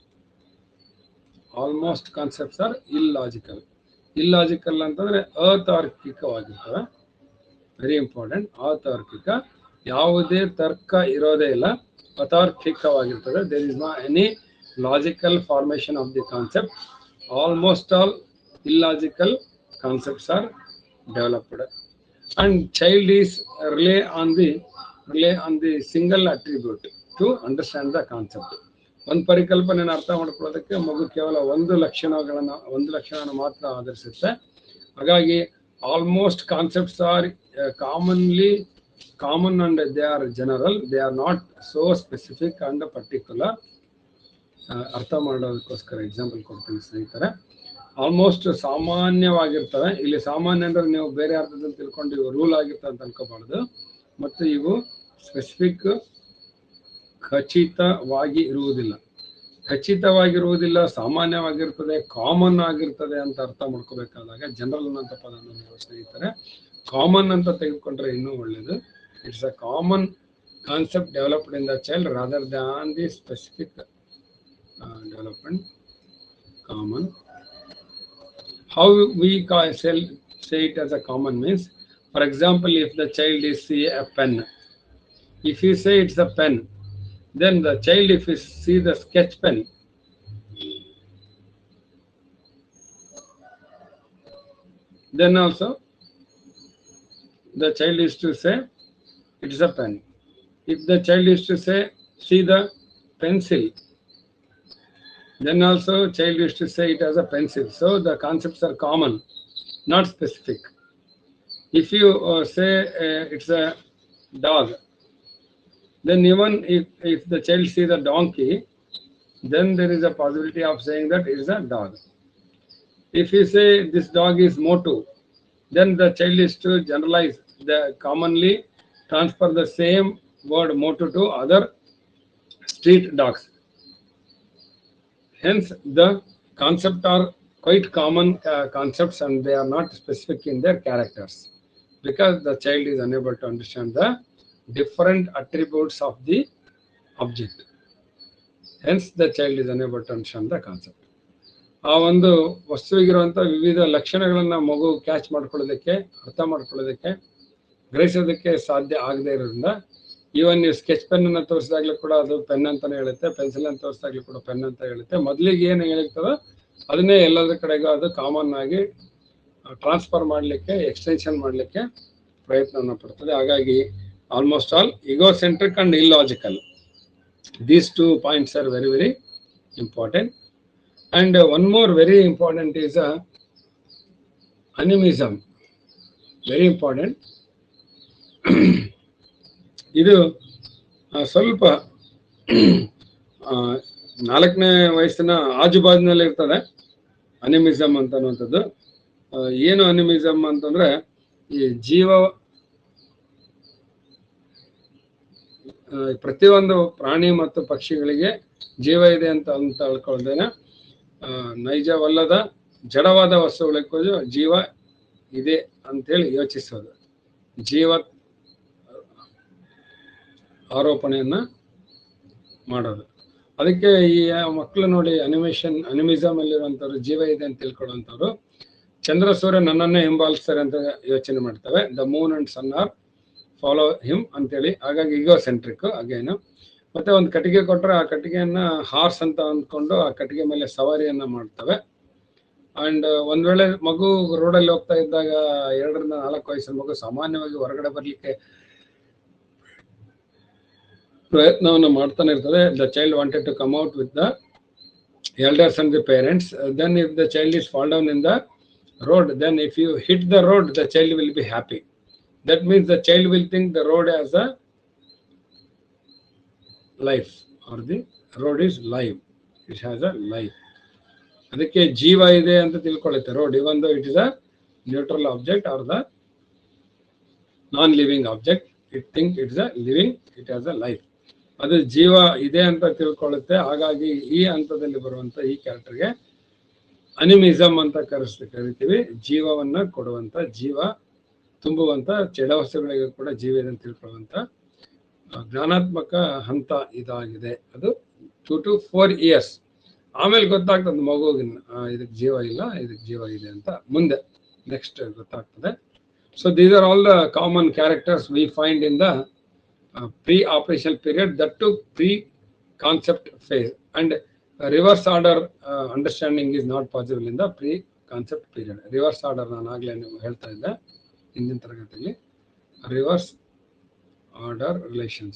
Illogical ಅಂತಂದ್ರೆ ಅತಾರ್ಕಿಕವಾಗಿರ್ತವೆ. Very important. ಅತಾರ್ಕಿಕ, ಯಾವುದೇ ತರ್ಕ ಇರೋದೇ ಇಲ್ಲ, ಅತಾರ್ಕಿಕವಾಗಿರ್ತದೆ. There is no any logical formation of the concept. Almost all illogical concepts are developed, and child is rely on the single attribute to understand the concept. ಒಂದು ಪರಿಕಲ್ಪನೆಯನ್ನು ಅರ್ಥ ಮಾಡ್ಕೊಳ್ಳೋದಕ್ಕೆ ಮಗು ಕೇವಲ ಒಂದು ಲಕ್ಷಣವನ್ನು ಮಾತ್ರ ಆಧರಿಸುತ್ತೆ. ಹಾಗಾಗಿ almost concepts R common and they are general, they are not so specific and particular. ಅರ್ಥ ಮಾಡೋದಕ್ಕೋಸ್ಕರ ಎಕ್ಸಾಂಪಲ್ ಕೊಡ್ತೀನಿ ಸ್ನೇಹಿತರೆ. ಆಲ್ಮೋಸ್ಟ್ ಸಾಮಾನ್ಯವಾಗಿರ್ತವೆ. ಇಲ್ಲಿ ಸಾಮಾನ್ಯ ಅಂದ್ರೆ ನೀವು ಬೇರೆ ಅರ್ಥದಲ್ಲಿ ತಿಳ್ಕೊಂಡು ಇವು ರೂಲ್ ಆಗಿರ್ತವೆ ಅಂತ ಅನ್ಕೋಬಾರ್ದು. ಮತ್ತು ಇವು ಸ್ಪೆಸಿಫಿಕ್, ಖಚಿತವಾಗಿರುವುದಿಲ್ಲ, ಸಾಮಾನ್ಯವಾಗಿರ್ತದೆ, ಕಾಮನ್ ಆಗಿರ್ತದೆ ಅಂತ ಅರ್ಥ ಮಾಡ್ಕೋಬೇಕಾದಾಗ ಜನರಲ್ ಅನ್ನೋಂಥ ಪದವನ್ನು ನೀವು ಸ್ನೇಹಿತರೆ ಕಾಮನ್ ಅಂತ ತೆಗೆದುಕೊಂಡ್ರೆ ಇನ್ನೂ ಒಳ್ಳೇದು. It's a common concept developed in the child rather than the specific development. Common. How we say it as a common means, for example, if the child is see a pen, if you say it's a pen, then the child, if you see the sketch pen, then also the child is to say it is a pen. If the child is to say see the pencil, then also child is to say it as a pencil. So the concepts are common, not specific. If you say it's a dog, then even if the child sees a donkey, then there is a possibility of saying that it is a dog. If you say this dog is Motu, then the child is to generalize, the commonly transfer the same word Motu to other street dogs. Hence, the concepts are quite common concepts and they are not specific in their characters because the child is unable to understand the different attributes of the object. Hence, the child is unable to understand the concept. ಆ ಒಂದು ವಸ್ತುವಿಗಿರುವಂಥ ವಿವಿಧ ಲಕ್ಷಣಗಳನ್ನು ಮಗು catch ಮಾಡ್ಕೊಳ್ಳೋದಕ್ಕೆ, ಅರ್ಥ ಮಾಡ್ಕೊಳ್ಳೋದಕ್ಕೆ, ಗ್ರಹಿಸೋದಕ್ಕೆ ಸಾಧ್ಯ ಆಗದೇ ಇರೋದ್ರಿಂದ ಈವನ್ ನೀವು ಸ್ಕೆಚ್ ಪೆನ್ನನ್ನು ತೋರಿಸಿದಾಗಲೂ ಕೂಡ ಅದು ಪೆನ್ ಅಂತಲೇ ಹೇಳುತ್ತೆ, ಪೆನ್ಸಿಲನ್ನು ತೋರಿಸಿದಾಗಲೂ ಕೂಡ ಪೆನ್ ಅಂತ ಹೇಳುತ್ತೆ. ಮೊದಲಿಗೆ ಏನು ಹೇಳಿರ್ತದೋ ಅದನ್ನೇ ಎಲ್ಲದರ ಕಡೆಗೂ ಅದು ಕಾಮನ್ ಆಗಿ ಟ್ರಾನ್ಸ್ಫರ್ ಮಾಡಲಿಕ್ಕೆ, ಎಕ್ಸ್ಟೆನ್ಷನ್ ಮಾಡಲಿಕ್ಕೆ ಪ್ರಯತ್ನವನ್ನು ಪಡ್ತದೆ. ಹಾಗಾಗಿ almost all egocentric and illogical, these two points are very very important. And one more very important is animism. Very important. ಇದು ಸ್ವಲ್ಪ 4ನೇ ವಯಸ್ಸಿನ ಆಜುಬಾಜಿನಲ್ಲಿ ಇರ್ತದೆ ಅನಿಮಿಸಮ್ ಅಂತನ್ನುವಂಥದ್ದು. ಏನು ಅನಿಮಿಸಮ್ ಅಂತಂದ್ರೆ ಈ ಜೀವ ಪ್ರತಿಯೊಂದು ಪ್ರಾಣಿ ಮತ್ತು ಪಕ್ಷಿಗಳಿಗೆ ಜೀವ ಇದೆ ಅಂತ ಹೇಳ್ಕೊಳ್ದೇನೆ ನೈಜವಲ್ಲದ ಜಡವಾದ ವಸ್ತುಗಳಿಗೂ ಜೀವ ಇದೆ ಅಂತೇಳಿ ಯೋಚಿಸೋದು, ಜೀವ ಆರೋಪಣೆಯನ್ನ ಮಾಡೋದು. ಅದಕ್ಕೆ ಈ ಮಕ್ಕಳು ನೋಡಿ ಅನಿಮಿಸಮ್ ಅಲ್ಲಿರುವಂಥವ್ರು ಜೀವ ಇದೆ ಅಂತ ತಿಳ್ಕೊಳ್ಳುವಂಥವ್ರು ಚಂದ್ರ ಸೂರ್ಯ ನನ್ನನ್ನೇ ಹಿಂಬಾಲಿಸ್ತಾರೆ ಅಂತ ಯೋಚನೆ ಮಾಡ್ತವೆ. The moon and sun are follow him ಅಂತೇಳಿ. ಹಾಗಾಗಿ ಈಗೋ ಸೆಂಟ್ರಿಕ್ ಅಗೇನು. ಮತ್ತೆ ಒಂದು ಕಟ್ಟಿಗೆ ಕೊಟ್ಟರೆ ಆ ಕಟ್ಟಿಗೆಯನ್ನ ಹಾರ್ಸ್ ಅಂತ ಅಂದ್ಕೊಂಡು ಆ ಕಟ್ಟಿಗೆ ಮೇಲೆ ಸವಾರಿಯನ್ನ ಮಾಡ್ತವೆ. ಅಂಡ್ ಒಂದ್ ವೇಳೆ ಮಗು ರೋಡಲ್ಲಿ ಹೋಗ್ತಾ ಇದ್ದಾಗ 2 ರಿಂದ 4 ವಯಸ್ಸಿನ ಮಗು ಸಾಮಾನ್ಯವಾಗಿ ಹೊರಗಡೆ ಬರ್ಲಿಕ್ಕೆ ಪ್ರಯತ್ನವನ್ನು ಮಾಡ್ತಾನೆ ಇರ್ತದೆ. The child wanted to come out with the elders and the parents. Then if the child is fall down in the road, then if you hit the road, the child will be happy. That means the child will think the road as a life, or the road is live, it has a life. ಅದಕ್ಕೆ ಜೀವ ಇದೆ ಅಂತ ತಿಳ್ಕೊಳ್ಳುತ್ತೆ road, even though it is a neutral object or the non living object, it think it is a living, it has a life. ಅದು ಜೀವ ಇದೆ ಅಂತ ತಿಳ್ಕೊಳ್ಳುತ್ತೆ. ಹಾಗಾಗಿ ಈ ಹಂತದಲ್ಲಿ ಬರುವಂತ ಈ ಕ್ಯಾರೆಕ್ಟರ್ಗೆ ಅನಿಮಿಸಮ್ ಅಂತ ಕರಿತೀವಿ. ಜೀವವನ್ನ ಕೊಡುವಂತ, ಜೀವ ತುಂಬುವಂತ, ಜಡವಸ್ತುಗಳಿಗೆ ಕೂಡ ಜೀವ ಇದೆ ಅಂತ ತಿಳ್ಕೊಳ್ಳುವಂತ ಜ್ಞಾನಾತ್ಮಕ ಹಂತ ಇದಾಗಿದೆ. ಅದು 2 to 4 years. ಆಮೇಲೆ ಗೊತ್ತಾಗ್ತದೆ ಮಗುವಿನ ಇದಕ್ಕೆ ಜೀವ ಇಲ್ಲ, ಇದಕ್ಕೆ ಜೀವ ಇದೆ ಅಂತ ಮುಂದೆ ನೆಕ್ಸ್ಟ್ ಗೊತ್ತಾಗ್ತದೆ. So these are all the common characters we find in the pre-operational period, that to pre-concept phase, and reverse order understanding is not possible in the pre-concept period. Reverse order ನಾನು ಆಗಲೇ ಹೇಳ್ತಾ ಇದ್ದೆ ಹಿಂದಿನ ತರಗತಿಯಲ್ಲಿ, reverse order relations.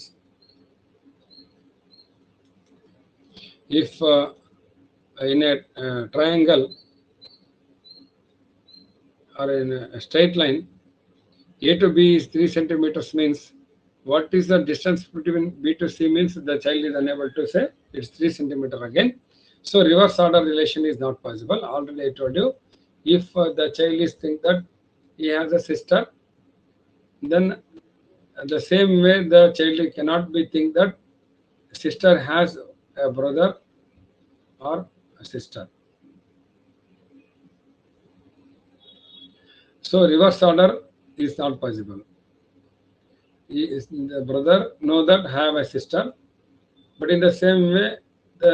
If in a triangle or in a straight line, A to B is 3 centimeters, means what is the distance between B to C means the child is unable to say it's 3 centimeters again. So reverse order relation is not possible. Already I told you, if the child is think that he has a sister, then the same way the child cannot be think that sister has a brother or a sister. So reverse order is not possible. The brother know that have a sister, but in the same way the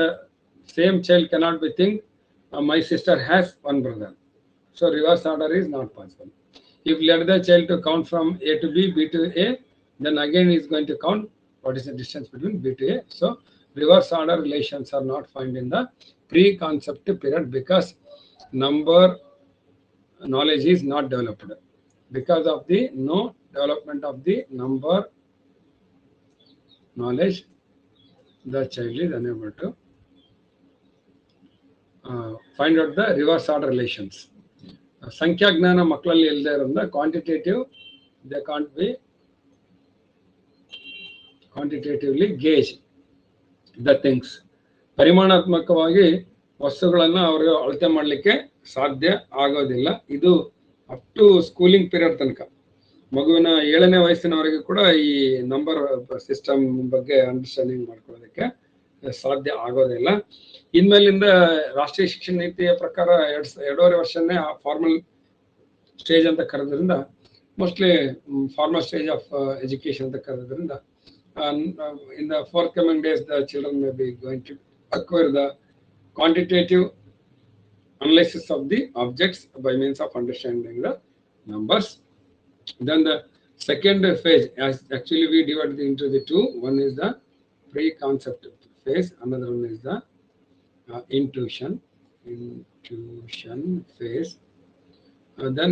same child cannot be think my sister has one brother. So reverse order is not possible. If let the child to count from A to B, B to A, then again he is going to count what is the distance between B to A. So reverse order relations are not found in the pre-concept period because number knowledge is not developed. Because of the no development of the number knowledge, the child is unable to find out the reverse order relations. ಸಂಖ್ಯಾ ಜ್ಞಾನ ಮಕ್ಕಳಲ್ಲಿ ಇಲ್ಲದೆ ಇರೋದ್ರಿಂದ quantitative they can't be quantitatively gauge the things. ಪರಿಮಾಣಾತ್ಮಕವಾಗಿ ವಸ್ತುಗಳನ್ನು ಅವರು ಅಳತೆ ಮಾಡಲಿಕ್ಕೆ ಸಾಧ್ಯ ಆಗೋದಿಲ್ಲ. ಇದು ಅಪ್ ಟು ಸ್ಕೂಲಿಂಗ್ ಪೀರಿಯಡ್ ತನಕ, ಮಗುವಿನ 7ನೇ ವಯಸ್ಸಿನವರೆಗೂ ಕೂಡ ಈ ನಂಬರ್ ಸಿಸ್ಟಮ್ ಬಗ್ಗೆ ಅಂಡರ್ಸ್ಟ್ಯಾಂಡಿಂಗ್ ಮಾಡ್ಕೊಳ್ಳೋದಕ್ಕೆ ಸಾಧ್ಯ ಆಗೋದಿಲ್ಲ. ಇನ್ಮೇಲಿಂದ ರಾಷ್ಟ್ರೀಯ ಶಿಕ್ಷಣ ನೀತಿಯ ಪ್ರಕಾರ 2.5 ವರ್ಷನೇ ಫಾರ್ಮಲ್ ಸ್ಟೇಜ್ ಅಂತ ಕರೆದ್ರಿಂದ, mostly formal stage of education ಅಂತ ಕರೆದ್ರಿಂದ, in the forthcoming days the children may be going to acquire the quantitative analysis of the objects by means of understanding the numbers. Then the second phase, actually we divide into the two. One is the pre-concept phase, another one is the intuition phase. Then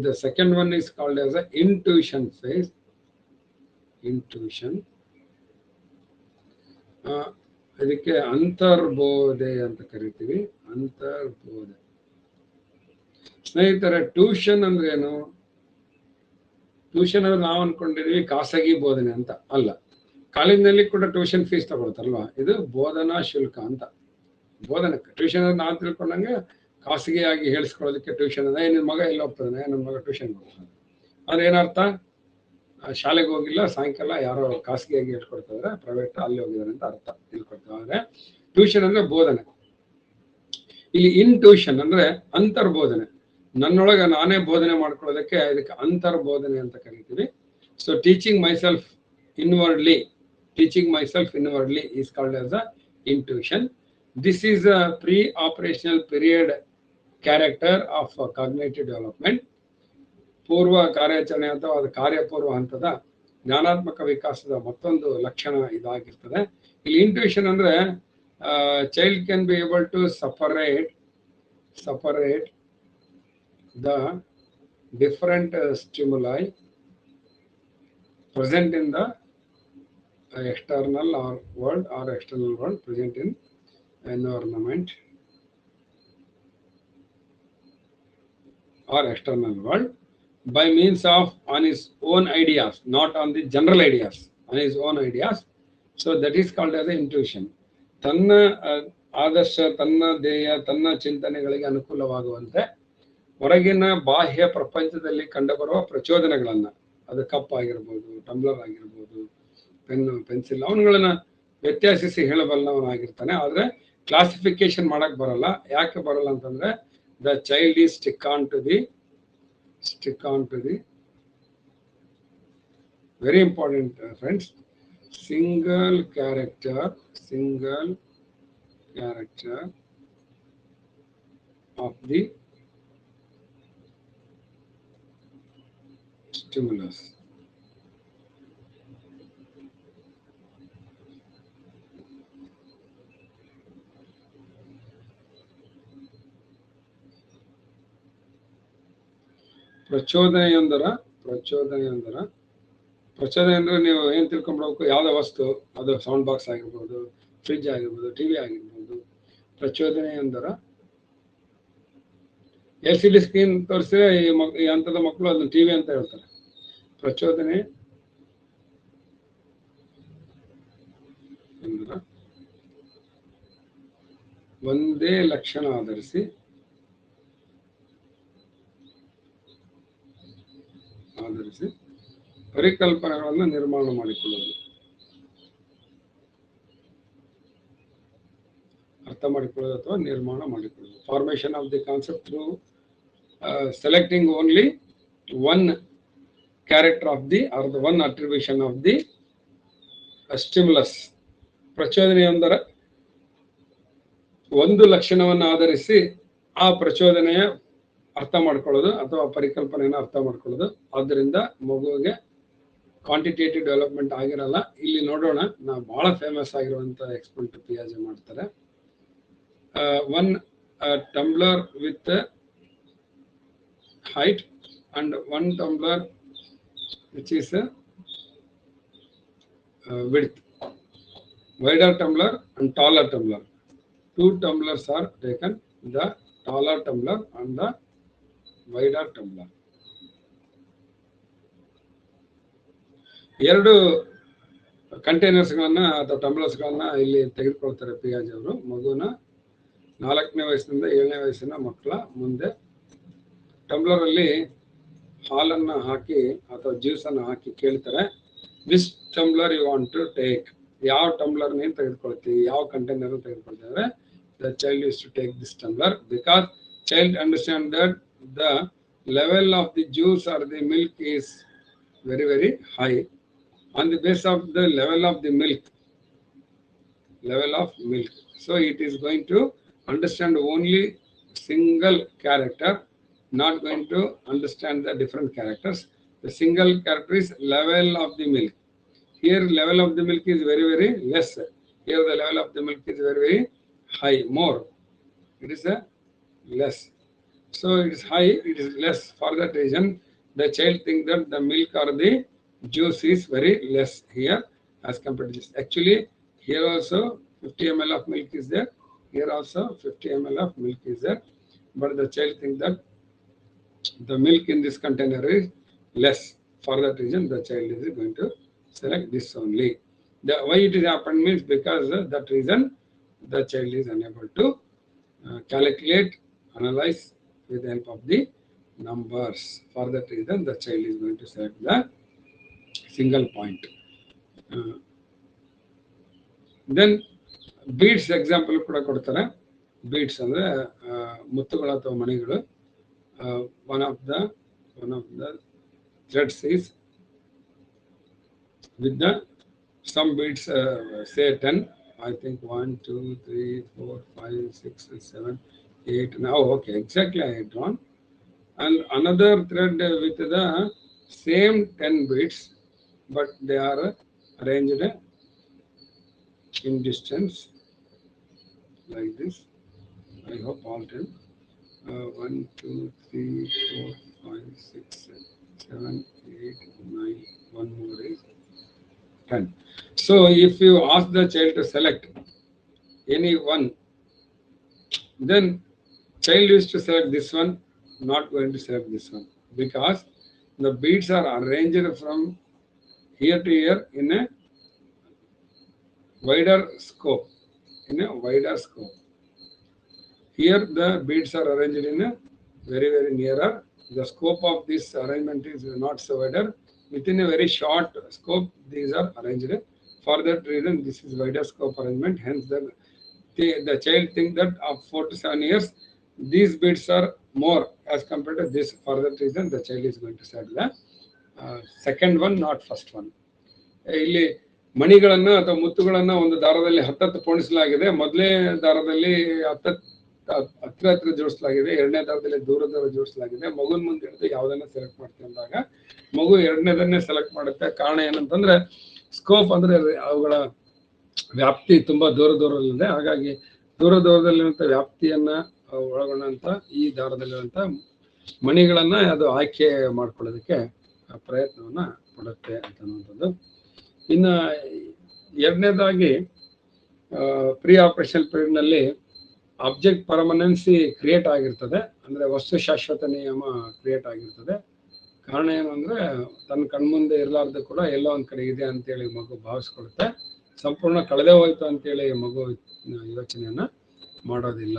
the second one is called as a intuition phase. Intuition. ಇದಕ್ಕೆ ಅಂತರ್ಬೋಧೆ ಅಂತ ಕರಿತೀವಿ. ಅಂತರ್ಬೋಧೆ. ಸ್ನೇಹಿತರೆ, tuition ಅಂದ್ರೆ ಏನು? Tuition ಅಂದ್ರೆ ನಾವು ಅನ್ಕೊಂಡಿದೀವಿ ಖಾಸಗಿ ಬೋಧನೆ ಅಂತ. ಅಲ್ಲ, ಕಾಲೇಜಿನಲ್ಲಿ ಕೂಡ ಟ್ಯೂಷನ್ ಫೀಸ್ ತಗೊಳ್ತಾರಲ್ವಾ, ಇದು ಬೋಧನಾ ಶುಲ್ಕ ಅಂತ. ಬೋಧನಕ್ಕೆ ಟ್ಯೂಷನ್ ಅಂದ್ರೆ ನಾವು ತಿಳ್ಕೊಂಡಂಗೆ ಖಾಸಗಿಯಾಗಿ ಹೇಳಿಸ್ಕೊಳ್ಳೋದಕ್ಕೆ ಟ್ಯೂಷನ್ ಅಂದ್ರೆ ನಿನ್ನ ಮಗ ಎಲ್ಲಿ ಹೋಗ್ತಾನೆ, ನನ್ನ ಮಗ ಟ್ಯೂಷನ್ ಹೋಗ್ತಾನೆ ಅಂದ್ರೆ ಏನರ್ಥ? ಶಾಲೆಗೆ ಹೋಗಿಲ್ಲ, ಸಾಯಂಕಾಲ ಯಾರೋ ಖಾಸಗಿಯಾಗಿ ಹೇಳ್ಕೊಡ್ತಿದ್ರೆ ಪ್ರೈವೇಟ್ ಅಲ್ಲಿ ಹೋಗಿದ್ದಾರೆ ಅಂತ ಅರ್ಥ ತಿಳ್ಕೊಡ್ತಾರೆ. ಆದ್ರೆ ಟ್ಯೂಷನ್ ಅಂದ್ರೆ ಬೋಧನೆ. ಇಲ್ಲಿ ಇನ್ ಟ್ಯೂಷನ್ ಅಂದ್ರೆ ಅಂತರ್ಬೋಧನೆ, ನನ್ನೊಳಗ ನಾನೇ ಬೋಧನೆ ಮಾಡ್ಕೊಳ್ಳೋದಕ್ಕೆ ಇದಕ್ಕೆ ಅಂತರ್ಬೋಧನೆ ಅಂತ ಕರಿತೀವಿ. So teaching myself inwardly is called as a intuition. This is a pre-operational period character of cognitive development. ಪೂರ್ವ ಕಾರ್ಯಾಚರಣೆ ಅಥವಾ ಅದು ಕಾರ್ಯಪೂರ್ವ ಹಂತದ ಜ್ಞಾನಾತ್ಮಕ ವಿಕಾಸದ ಮತ್ತೊಂದು ಲಕ್ಷಣ ಇದಾಗಿರ್ತದೆ. ಇಲ್ಲಿ ಇಂಟ್ಯೂಷನ್ ಅಂದ್ರೆ child can be able to separate the different stimuli present in the external world or external world present in environment or external world by means of on his own ideas, not on the general ideas, on his own ideas. So that is called as intuition. ತನ್ನ ಆದರ್ಶ, ತನ್ನ ಧ್ಯೇಯ, ತನ್ನ ಚಿಂತನೆಗಳಿಗೆ ಅನುಕೂಲವಾಗುವಂತೆ ಹೊರಗಿನ ಬಾಹ್ಯ ಪ್ರಪಂಚದಲ್ಲಿ ಕಂಡುಬರುವ ಪ್ರಚೋದನೆಗಳನ್ನ, ಅದು ಕಪ್ ಆಗಿರ್ಬೋದು, ಟಂಬ್ಲರ್ ಆಗಿರ್ಬೋದು, ಪೆನ್ನು, ಪೆನ್ಸಿಲ್, ಅವನುಗಳನ್ನ ವ್ಯತ್ಯಾಸಿಸಿ ಹೇಳಬಲ್ಲವನಾಗಿರ್ತಾನೆ. ಆದ್ರೆ ಕ್ಲಾಸಿಫಿಕೇಶನ್ ಮಾಡಕ್ ಬರಲ್ಲ. ಯಾಕೆ ಬರಲ್ಲ ಅಂತಂದ್ರೆ the child is stick on to the very important friends, single character of the stimulus. ಪ್ರಚೋದನೆ ಅಂದ್ರೆ ನೀವು ಏನ್ ತಿಳ್ಕೊಂಡ್ಬಿಡ್ಬೇಕು, ಯಾವ್ದೋ ವಸ್ತು, ಅದು ಸೌಂಡ್ ಬಾಕ್ಸ್ ಆಗಿರ್ಬೋದು, ಫ್ರಿಡ್ಜ್ ಆಗಿರ್ಬೋದು, ಟಿವಿ ಆಗಿರ್ಬೋದು. ಪ್ರಚೋದನೆ ಅಂದ್ರ LCD ಸ್ಕ್ರೀನ್ ತೋರಿಸಿದ್ರೆ ಈ ಹಂತದ ಮಕ್ಕಳು ಅದನ್ನ ಟಿವಿ ಅಂತ ಹೇಳ್ತಾರೆ. ಪ್ರಚೋದನೆ ಅಂದ್ರ ಒಂದೇ ಲಕ್ಷಣ ಆಧರಿಸಿ ಪರಿಕಲ್ಪನೆಗಳನ್ನು ನಿರ್ಮಾಣ ಮಾಡಿಕೊಳ್ಳುವುದು, ಅರ್ಥ ಮಾಡಿಕೊಳ್ಳೋದು ಅಥವಾ ನಿರ್ಮಾಣ ಮಾಡಿಕೊಳ್ಳೋದು. Formation of the concept through selecting only one character of the are the one attribution of the stimulus. ಪ್ರಚೋದನೆ ಅಂದರೆ ಒಂದು ಲಕ್ಷಣವನ್ನು ಆಧರಿಸಿ ಆ ಪ್ರಚೋದನೆಯ ಅರ್ಥ ಮಾಡ್ಕೊಳ್ಳೋದು ಅಥವಾ ಪರಿಕಲ್ಪನೆಯನ್ನು ಅರ್ಥ ಮಾಡ್ಕೊಳ್ಳೋದು. ಆದ್ದರಿಂದ ಮಗುವಿಗೆ ಕ್ವಾಂಟಿಟೇಟಿವ್ ಡೆವಲಪ್ಮೆಂಟ್ ಆಗಿರಲ್ಲ. ಇಲ್ಲಿ ನೋಡೋಣ, ನಾವು ಬಹಳ ಫೇಮಸ್ ಆಗಿರುವಂತ ಎಕ್ಸ್ಪೆರಿಮೆಂಟ್ ಪಿಯಾಜೆ ಮಾಡ್ತಾರೆ. One tumbler with height, and 1 tumbler which is width. Wider tumbler and taller tumbler. 2 tumblers are taken, the taller tumbler and the wider tumbler. ಎರಡು ಕಂಟೈನರ್ಸ್ಗಳನ್ನ ಅಥವಾ ಟಂಬ್ಲರ್ಸ್ಗಳನ್ನ ಇಲ್ಲಿ ತೆಗೆದುಕೊಳ್ತಾರೆ ಪಿಯಾಜ್ ಅವರು. ಮಗುನ 4ನೇ ವಯಸ್ಸಿನಿಂದ 7ನೇ ವಯಸ್ಸಿನ ಮಕ್ಕಳ ಮುಂದೆ ಟಂಬ್ಲರ್ ಅಲ್ಲಿ ಹಾಲನ್ನು ಹಾಕಿ ಅಥವಾ ಜ್ಯೂಸ್ ಅನ್ನು ಹಾಕಿ ಕೇಳ್ತಾರೆ, which tumbler you want to take, ಯಾವ ಟಂಬ್ಲರ್ ನೀನು ತೆಗೆದುಕೊಳ್ತೀವಿ, ಯಾವ ಕಂಟೈನರ್ ತೆಗೆದುಕೊಳ್ತಿದ್ರೆ the child use to take this tumbler because child understand that the level of the juice or the milk is very very high. On the base of the level of milk, so it is going to understand only single character, not going to understand the different characters. The single character is level of the milk. Here level of the milk is very very less. Here the level of the milk is very very high, more. It is a less. So it is high, it is less. For that reason the child thinks that the milk or the juice is very less here as compared to this. Actually here also 50 ml of milk is there, here also 50 ml of milk is there, but the child thinks that the milk in this container is less. For that reason the child is going to select this only. The why it is happened means because that reason the child is unable to calculate, analyze with the help of the numbers. For that reason the child is going to select the single point. Then beads example kuda kodtare. Beads andre ಮುತ್ತುಗಳು ಅಥವಾ ಮಣಿಗಳು. One of the threads is with the some beads say 10, I think 1 2 3 4 5 6 7 8. Now okay, exactly I had drawn. And another thread with the same 10 beads, but they are arranged in distance like this. I hope all 10. 1 2 3 4 5 6 7 8 9. One more is 10. So if you ask the child to select any one, then child used to select this one, not going to select this one, because the beads are arranged from here to here in a wider scope. Here the beads are arranged in a very very nearer. The scope of this arrangement is not so wider. Within a very short scope these are arranged. For that reason this is wider scope arrangement. Hence the child thinks that of 4 to 7 years these beads are more as compared to this. For that reason the child is going to select the second one, not first one. ಇಲ್ಲಿ ಮಣಿಗಳನ್ನ ಅಥವಾ ಮುತ್ತುಗಳನ್ನ ಒಂದು ದಾರದಲ್ಲಿ 10 ಪೋಣಿಸಲಾಗಿದೆ. ಮೊದಲೇ ದಾರದಲ್ಲಿ ಹತ್ತಿರ ಜೋಡಿಸಲಾಗಿದೆ, ಎರಡನೇ ದಾರದಲ್ಲಿ ದೂರ ಜೋಡಿಸಲಾಗಿದೆ. ಮಗುನ್ ಮುಂದೆ ಹಿಡಿದು ಯಾವ್ದನ್ನ ಸೆಲೆಕ್ಟ್ ಮಾಡ್ತೀವಿ ಅಂದಾಗ ಮಗು ಎರಡನೇದನ್ನೇ ಸೆಲೆಕ್ಟ್ ಮಾಡುತ್ತೆ. ಕಾರಣ ಏನಂತಂದ್ರೆ ಸ್ಕೋಪ್ ಅಂದ್ರೆ ಅವುಗಳ ವ್ಯಾಪ್ತಿ ತುಂಬಾ ದೂರದಲ್ಲಿದೆ. ಹಾಗಾಗಿ ದೂರದಲ್ಲಿರುವಂತ ವ್ಯಾಪ್ತಿಯನ್ನ ಒಳಗೊಂಡಂತ ಈ ದಾರದಲ್ಲಿರುವಂತ ಮಣಿಗಳನ್ನ ಅದು ಆಯ್ಕೆ ಮಾಡ್ಕೊಳ್ಳೋದಕ್ಕೆ ಪ್ರಯತ್ನವನ್ನ ಪಡುತ್ತೆ ಅಂತನ್ನುವಂಥದ್ದು. ಇನ್ನು ಎರಡನೇದಾಗಿ ಪ್ರೀ ಆಪರೇಷನ್ ಪೀರಿಯಡ್ ನಲ್ಲಿ ಆಬ್ಜೆಕ್ಟ್ ಪರ್ಮನೆನ್ಸಿ ಕ್ರಿಯೇಟ್ ಆಗಿರ್ತದೆ, ಅಂದ್ರೆ ವಸ್ತು ಶಾಶ್ವತ ನಿಯಮ ಕ್ರಿಯೇಟ್ ಆಗಿರ್ತದೆ. ಕಾರಣ ಏನು ಅಂದ್ರೆ ತನ್ನ ಕಣ್ಮುಂದೆ ಇರಲಾರ್ದು ಕೂಡ ಎಲ್ಲೋ ಒಂದ್ ಕಡೆ ಇದೆ ಅಂತೇಳಿ ಮಗು ಭಾವಿಸ್ಕೊಡುತ್ತೆ. ಸಂಪೂರ್ಣ ಕಳೆದೇ ಹೋಯ್ತು ಅಂತೇಳಿ ಮಗು ಯೋಚನೆಯನ್ನ ಮಾಡೋದಿಲ್ಲ,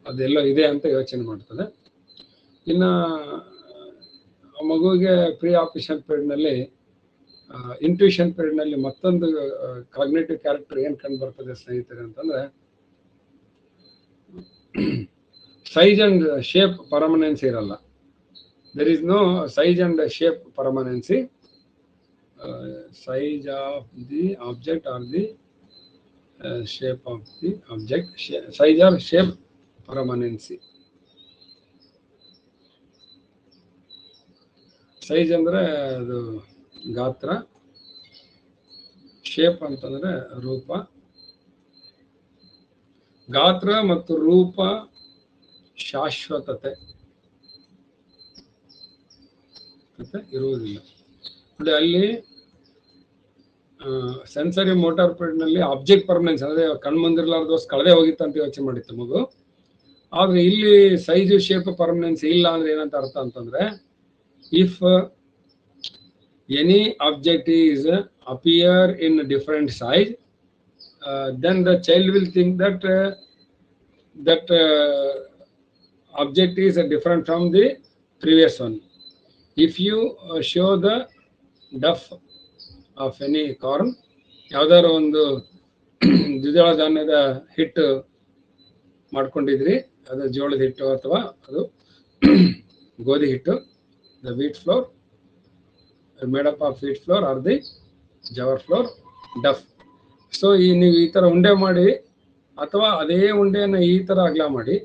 ಅದೆಲ್ಲೋ ಇದೆ ಅಂತ ಯೋಚನೆ ಮಾಡ್ತದೆ. ಇನ್ನು ಮಗುವಿಗೆ ಪ್ರೀ ಆಪರೇಷನ್ ಪೀರಿಯಡ್ ನಲ್ಲಿ ಇಂಟ್ಯೂಷನ್ ಪೀರಿಯಡ್ ನಲ್ಲಿ ಮತ್ತೊಂದು ಕಾಗ್ನೇಟಿವ್ ಕ್ಯಾರೆಕ್ಟರ್ ಏನ್ ಕಂಡು ಬರ್ತದೆ ಸ್ನೇಹಿತರೆ ಅಂತಂದ್ರೆ ಸೈಜ್ ಅಂಡ್ ಶೇಪ್ ಪರ್ಮನೆನ್ಸಿ ಇರಲ್ಲ. there is no size and shape permanency. Size of the object or the shape of the object, size or shape permanency. Size ಅಂದ್ರೆ ಅದು ಗಾತ್ರ, ಶೇಪ್ ಅಂತಂದ್ರೆ ರೂಪ. ಗಾತ್ರ ಮತ್ತು ರೂಪ ಶಾಶ್ವತತೆ, ಮತ್ತೆ ಇರುವುದಿಲ್ಲ. ನೋಡಿ ಅಲ್ಲಿ ಸೆನ್ಸರಿ ಮೋಟಾರ್ ನಲ್ಲಿ ಆಬ್ಜೆಕ್ಟ್ ಪರ್ಮನೆನ್ಸ್ ಅಂದ್ರೆ ಕಣ್ಮುಂದಿರ್ಲಾರ್ದು ಕಳೆದೇ ಹೋಗಿತ್ತು ಅಂತ ಯೋಚನೆ ಮಾಡಿತ್ತು ಮಗು. ಆದ್ರೆ ಇಲ್ಲಿ ಸೈಜ್ ಶೇಪ್ ಪರ್ಮನೆನ್ಸ್ ಇಲ್ಲ ಅಂದ್ರೆ ಏನಂತ ಅರ್ಥ ಅಂತಂದ್ರೆ, if any object is appear in different size, then the child will think that object is different from the previous one. If you show the duff of any corn, ಯಾವ್ದಾದ್ರು ಒಂದು ದ್ವಿದಳ ಧಾನ್ಯದ ಹಿಟ್ಟು ಮಾಡ್ಕೊಂಡಿದ್ರಿ, ಅದು ಜೋಳದ ಹಿಟ್ಟು ಅಥವಾ ಅದು ಗೋಧಿ ಹಿಟ್ಟು, the wheat flour made up of wheat flour or the jawar flour, duff. So ನೀವು ಈ ತರ ಉಂಡೆ ಮಾಡಿ ಅಥವಾ ಅದೇ ಉಂಡೆಯನ್ನು ಈ ತರ ಅಗಲ ಮಾಡಿ,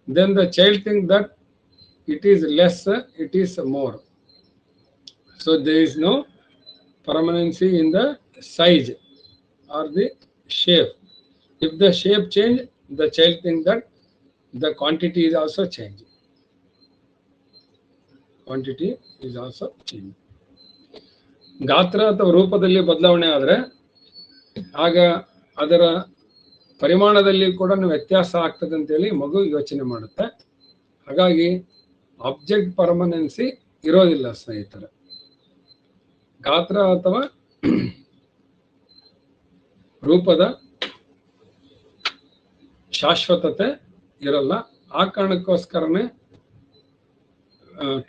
then the child think that it is less, it is more. So there is no permanency in the size or the shape. If the shape change, the child think that the quantity is also change. Quantity is also change. ಗಾತ್ರ ಅಥವಾ ರೂಪದಲ್ಲಿ ಬದಲಾವಣೆ ಆದ್ರೆ ಆಗ ಅದರ ಪರಿಮಾಣದಲ್ಲಿ ಕೂಡ ವ್ಯತ್ಯಾಸ ಆಗ್ತದೆ ಅಂತೇಳಿ ಮಗು ಯೋಚನೆ ಮಾಡುತ್ತೆ. ಹಾಗಾಗಿ ಆಬ್ಜೆಕ್ಟ್ ಪರ್ಮನೆನ್ಸಿ ಇರೋದಿಲ್ಲ ಸ್ನೇಹಿತರೆ. ಗಾತ್ರ ಅಥವಾ ರೂಪದ ಶಾಶ್ವತತೆ ಇರಲ್ಲ. ಆ ಕಾರಣಕ್ಕೋಸ್ಕರನೇ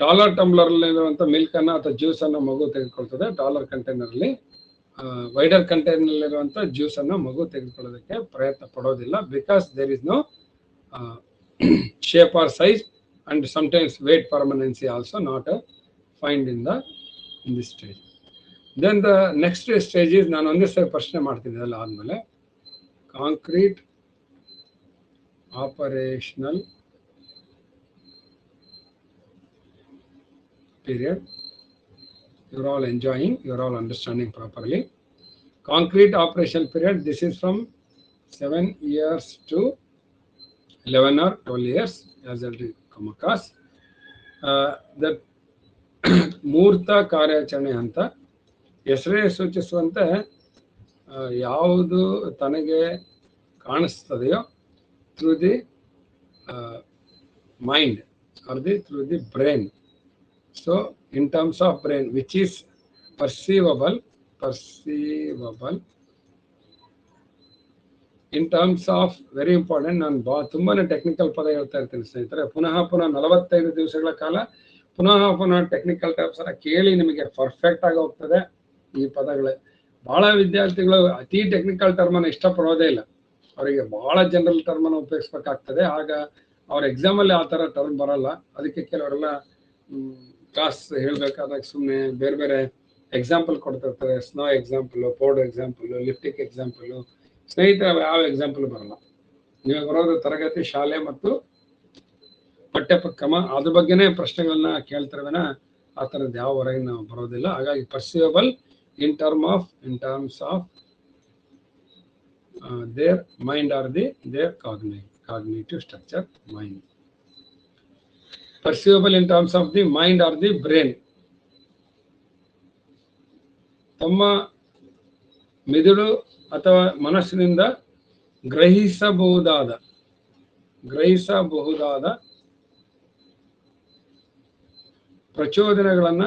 ಟಾಲರ್ ಟಂಬ್ಲರ್ ಇರುವಂತ ಮಿಲ್ಕ್ ಅನ್ನ ಅಥವಾ ಜ್ಯೂಸ್ ಅನ್ನ ಮಗು ತೆಗೆದುಕೊಳ್ತದೆ. ಟಾಲರ್ ಕಂಟೈನರ್ ಅಲ್ಲಿ ವೈಡರ್ ಕಂಟೈನರ್ ಇರುವಂತ ಜ್ಯೂಸ್ ಅನ್ನ ಮಗು ತೆಗೆದುಕೊಳ್ಳೋದಕ್ಕೆ ಪ್ರಯತ್ನ ಪಡೋದಿಲ್ಲ. Because there is no shape or size and sometimes weight permanency also not find in this stage. Then the next stage is, ನಾನು ಒಂದೇ ಸರಿ ಪ್ರಶ್ನೆ ಮಾಡ್ತಿದ್ದೆ ಅಲ್ಲ ಆದ್ಮೇಲೆ, concrete operational period. You're all enjoying, you're all understanding properly. Concrete operational period, this is from 7 years to 11 or 12 years as already come across. That ಮೂರ್ತ ಕಾರ್ಯಾಚರಣೆ ಅಂತ ಹೆಸರೇ ಸೂಚಿಸುವಂತೆ ಯಾವುದು ತನಗೆ ಕಾಣಿಸ್ತದೆಯೋ through the mind or through the brain. So in terms of brain, which is perceivable in terms of, very important, ನಾನು ತುಂಬಾನೇ ಟೆಕ್ನಿಕಲ್ ಪದ ಹೇಳ್ತಾ ಇರ್ತೀನಿ ಸ್ನೇಹಿತರೆ. ಪುನಃ 45 ದಿವಸಗಳ ಕಾಲ ಪುನಃ ಟೆಕ್ನಿಕಲ್ ಟರ್ಮ್ಸ್ ಅನ್ನ ಕೇಳಿ ನಿಮಗೆ ಪರ್ಫೆಕ್ಟ್ ಆಗಿ ಹೋಗ್ತದೆ ಈ ಪದಗಳೇ. ಬಹಳ ವಿದ್ಯಾರ್ಥಿಗಳು ಅತಿ ಟೆಕ್ನಿಕಲ್ ಟರ್ಮ್ ಅನ್ನು ಇಷ್ಟಪಡೋದೇ ಇಲ್ಲ. ಅವರಿಗೆ ಬಹಳ ಜನರಲ್ ಟರ್ಮ್ ಅನ್ನು ಉಪಯೋಗಿಸ್ಬೇಕಾಗ್ತದೆ. ಆಗ ಅವ್ರ ಎಕ್ಸಾಮ್ ಅಲ್ಲಿ ಆ ತರ ಟರ್ಮ್ ಬರಲ್ಲ. ಅದಕ್ಕೆ ಕೆಲವರೆಲ್ಲ ಕ್ಲಾಸ್ ಹೇಳ್ಬೇಕಾದಾಗ ಸುಮ್ಮನೆ ಬೇರೆ ಬೇರೆ ಎಕ್ಸಾಂಪಲ್ ಕೊಡ್ತಿರ್ತಾರೆ. Snow example, powder example, lipstick example. ಸ್ನೇಹಿತರೆ ಯಾವ ಎಕ್ಸಾಂಪಲ್ ಬರಲ್ಲ. ನೀವು ಬರೋದು ತರಗತಿ, ಶಾಲೆ ಮತ್ತು ಪಠ್ಯಕ್ರಮ, ಅದ್ರ ಬಗ್ಗೆನೇ ಪ್ರಶ್ನೆಗಳನ್ನ ಕೇಳ್ತಿರ್ವೇನ, ಆ ಥರದ್ದು ಯಾವ ಹೊರಗೆ ನಾವು ಬರೋದಿಲ್ಲ. ಹಾಗಾಗಿ perceivable in terms of their mind or their cognitive structure mind. Perceivable in terms of the mind or the brain. ತಮ್ಮ ಮೆದುಳು ಅಥವಾ ಮನಸ್ಸಿನಿಂದ ಗ್ರಹಿಸಬಹುದಾದ ಪ್ರಚೋದನೆಗಳನ್ನ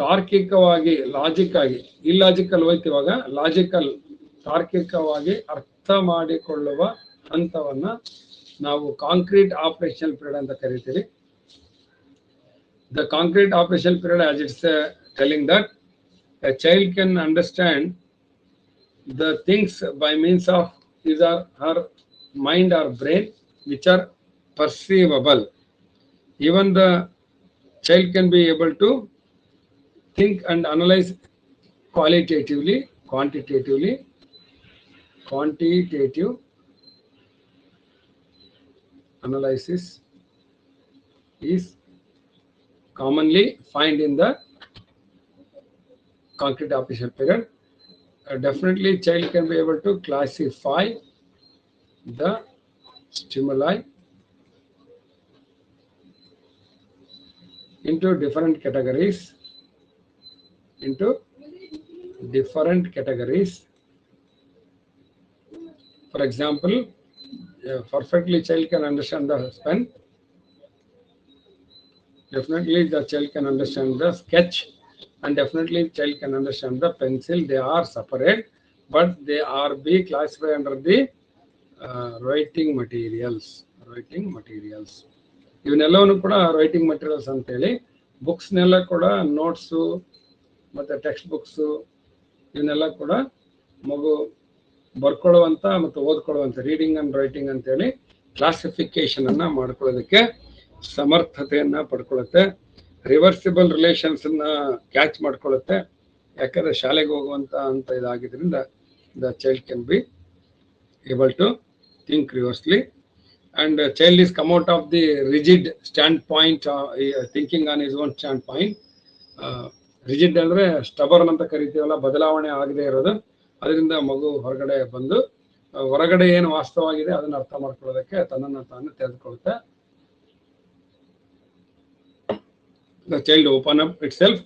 ತಾರ್ಕಿಕವಾಗಿ, ಲಾಜಿಕ್ ಆಗಿ, ಇಲ್ಲಾಜಿಕಲ್ ಹೋಯ್ತು ಇವಾಗ, ಲಾಜಿಕಲ್ ತಾರ್ಕಿಕವಾಗಿ ಅರ್ಥ ಮಾಡಿಕೊಳ್ಳುವ ಹಂತವನ್ನ ನಾವು ಕಾಂಕ್ರೀಟ್ ಆಪರೇಷನಲ್ ಪೀರಿಯಡ್ ಅಂತ ಕರಿತೀವಿ. The concrete operational period, as it's telling that a child can understand the things by means of his or her mind or brain, which are perceivable. Even the child can be able to think and analyze qualitatively, quantitative analysis is commonly find in the concrete operational period. Definitely child can be able to classify the stimuli into different categories. For example, perfectly child can understand the pen. Definitely the child can understand the sketch, and definitely child can understand the pencil. They are separate, but they are be classified under the writing materials. ಇವನ್ನೆಲ್ಲವನ್ನು ಕೂಡ writing materials ಅಂತೇಳಿ. ಬುಕ್ಸ್ನೆಲ್ಲ ಕೂಡ notes ಮತ್ತು text books ಇವನ್ನೆಲ್ಲ ಕೂಡ ಮಗು ಬರ್ಕೊಳ್ಳುವಂಥ ಮತ್ತು ಓದ್ಕೊಳ್ಳುವಂಥ reading and writing ಅಂತೇಳಿ ಕ್ಲಾಸಿಫಿಕೇಷನನ್ನು ಮಾಡ್ಕೊಳ್ಳೋದಕ್ಕೆ ಸಮರ್ಥತೆಯನ್ನು ಪಡ್ಕೊಳ್ಳುತ್ತೆ. Reversible ರಿಲೇಷನ್ಸನ್ನು catch ಮಾಡ್ಕೊಳ್ಳುತ್ತೆ. ಯಾಕಂದರೆ ಶಾಲೆಗೆ ಹೋಗುವಂಥ ಅಂತ ಇದಾಗಿದ್ದರಿಂದ the child can be able to think reversely, and child is come out of the rigid standpoint, thinking on his own standpoint. Rigid ಅಂದ್ರೆ ಸ್ಟಬರ್ನ್ ಅಂತ ಕರಿತೀವಲ್ಲ, ಬದಲಾವಣೆ ಆಗದೆ ಇರೋದು. ಅದರಿಂದ ಮಗು ಹೊರಗಡೆ ಏನು ವಾಸ್ತವವಾಗಿದೆ ಅದನ್ನು ಅರ್ಥ ಮಾಡ್ಕೊಳ್ಳೋದಕ್ಕೆ ತನ್ನನ್ನು ತಾನು ತೆಗೆದುಕೊಳ್ಳುತ್ತೆ. The child open up itself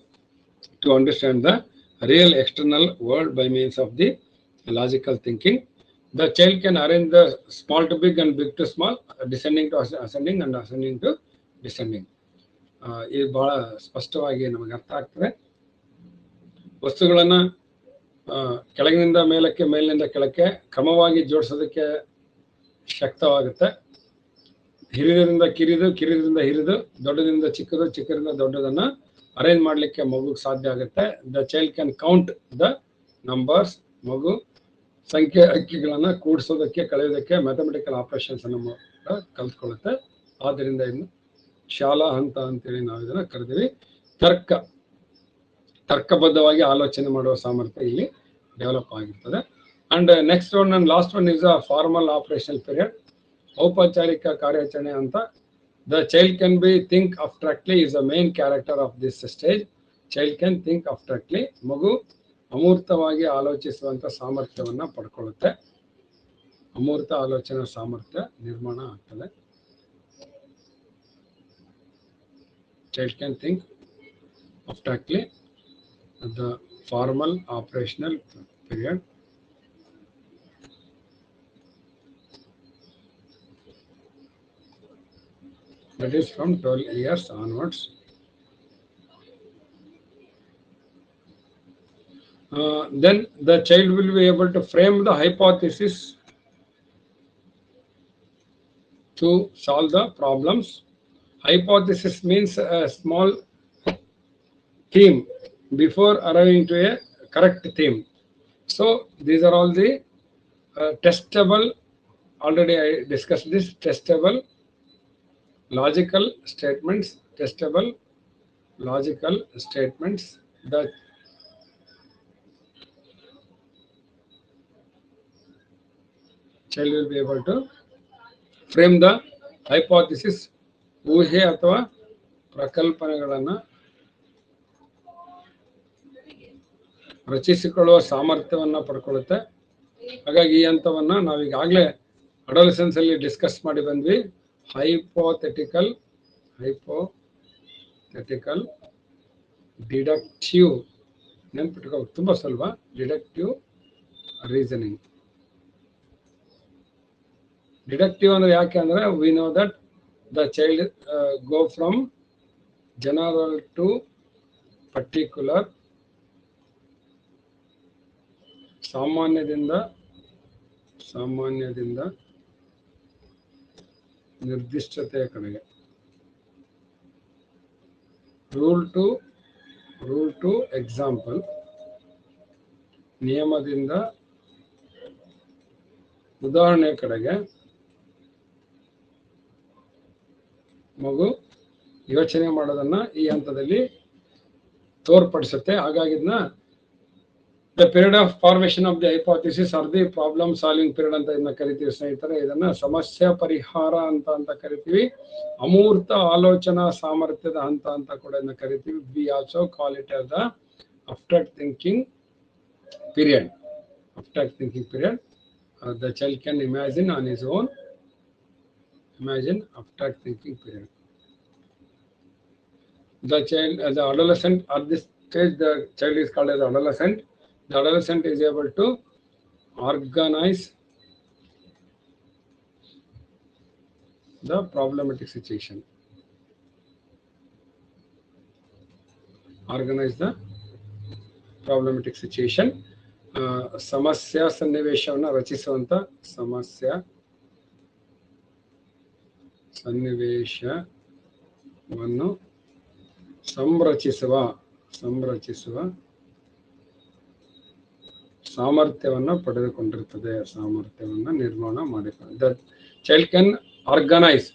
to understand the real external world by means of the logical thinking. The child can arrange the small to big and big to small, descending to ascending and ascending to descending. ಇದು ಬಹಳ ಸ್ಪಷ್ಟವಾಗಿ ನಮಗೆ ಅರ್ಥ ಆಗ್ತದೆ. ವಸ್ತುಗಳನ್ನು ಕೆಳಗಿನಿಂದ ಮೇಲಕ್ಕೆ, ಮೇಲಿನಿಂದ ಕೆಳಕ್ಕೆ ಕ್ರಮವಾಗಿ ಜೋಡಿಸೋದಕ್ಕೆ ಶಕ್ತವಾಗುತ್ತೆ. ಹಿರಿಯರಿಂದ ಕಿರಿದು, ಕಿರಿಯರಿಂದ ಹಿರಿದು, ದೊಡ್ಡದಿಂದ ಚಿಕ್ಕದು, ಚಿಕ್ಕದಿಂದ ದೊಡ್ಡದನ್ನು ಅರೇಂಜ್ ಮಾಡಲಿಕ್ಕೆ ಮಗುಗೆ ಸಾಧ್ಯ ಆಗುತ್ತೆ. The child can count the numbers. ಮಗು ಸಂಖ್ಯೆ ಅಂಕಿಗಳನ್ನು ಕೂಡಿಸೋದಕ್ಕೆ, ಕಳೆಯೋದಕ್ಕೆ, ಮ್ಯಾಥಮೆಟಿಕಲ್ ಆಪರೇಷನ್ಸ್ ಅನ್ನು ಕಲ್ತ್ಕೊಳ್ಳುತ್ತೆ. ಆದ್ದರಿಂದ ಇನ್ನು ಶಾಲಾ ಹಂತ ಅಂತೇಳಿ ನಾವು ಇದನ್ನು ಕರೆದಿವಿ. ತರ್ಕಬದ್ಧವಾಗಿ ಆಲೋಚನೆ ಮಾಡುವ ಸಾಮರ್ಥ್ಯ ಇಲ್ಲಿ ಡೆವಲಪ್ ಆಗಿರ್ತದೆ. And next one and last one is a formal operational period, ಔಪಚಾರಿಕ ಕಾರ್ಯಾಚರಣೆ ಅಂತ. The child can be think abstractly is the main character of this stage. Child can think abstractly. ಮಗು ಅಮೂರ್ತವಾಗಿ ಆಲೋಚಿಸುವಂಥ ಸಾಮರ್ಥ್ಯವನ್ನು ಪಡ್ಕೊಳ್ಳುತ್ತೆ. ಅಮೂರ್ತ ಆಲೋಚನಾ ಸಾಮರ್ಥ್ಯ ನಿರ್ಮಾಣ ಆಗ್ತದೆ. Child can think abstractly at the formal operational period. That is from 12 years onwards. Then the child will be able to frame the hypothesis to solve the problems. Hypothesis means a small theme before arriving to a correct theme. So these are all the testable, already I discussed this, testable logical statements. The child will be able to frame the hypothesis, ಊಹೆ ಅಥವಾ ಪ್ರಕಲ್ಪನೆಗಳನ್ನು ರಚಿಸಿಕೊಳ್ಳುವ ಸಾಮರ್ಥ್ಯವನ್ನು ಪಡ್ಕೊಳ್ಳುತ್ತೆ. ಹಾಗಾಗಿ ಈ ಹಂತವನ್ನು ನಾವೀಗಾಗಲೇ adolescence ಅಲ್ಲಿ discuss ಮಾಡಿ ಬಂದ್ವಿ. Hypothetical deductive, ನೆನ್ಪಿಟ್ಕೋ, ತುಂಬ ಸುಲಭ. Deductive reasoning. ಡಿಡಕ್ಟಿವ್ ಅಂದ್ರೆ ಯಾಕೆ ಅಂದ್ರೆ we know that the child go from general to particular, ಸಾಮಾನ್ಯದಿಂದ ನಿರ್ದಿಷ್ಟತೆಯ ಕಡೆಗೆ, ರೂಲ್ ಟು ಎಕ್ಸಾಂಪಲ್, ನಿಯಮದಿಂದ ಉದಾಹರಣೆ ಕಡೆಗೆ ಮಗು ಯೋಚನೆ ಮಾಡೋದನ್ನ ಈ ಹಂತದಲ್ಲಿ ತೋರ್ಪಡಿಸುತ್ತೆ. ಹಾಗಾಗಿ ಇದನ್ನ the period of formation of the hypothesis R the problem solving period ಅಂತ ಇದನ್ನ ಕರಿತೀವಿ ಸ್ನೇಹಿತರೆ. ಇದನ್ನ ಸಮಸ್ಯೆ ಪರಿಹಾರ ಅಂತ ಕರಿತೀವಿ. ಅಮೂರ್ತ ಆಲೋಚನಾ ಸಾಮರ್ಥ್ಯದ ಹಂತ ಅಂತ ಕೂಡ ಇದನ್ನ ಕರಿತೀವಿ. We also call it as the abstract thinking period. The child can imagine on his own. Imagine abstract thinking period. The child, the adolescent, at this stage, the child is called as adolescent. The adolescent is able to organize the problematic situation. Organize the problematic situation. ಸಮಸ್ಯಾ ಸನ್ನಿವೇಶವನ್ನು ರಚಿಸುವಂತ ಸಮಸ್ಯಾ ಸನ್ನಿವೇಶವನ್ನು ಸಂರಚಿಸುವ ಸಾಮರ್ಥ್ಯವನ್ನು ಪಡೆದುಕೊಂಡಿರುತ್ತದೆ, ಸಾಮರ್ಥ್ಯವನ್ನು ನಿರ್ಮಾಣ ಮಾಡಿಕೊಳ್ಳುತ್ತದೆ. The child can organize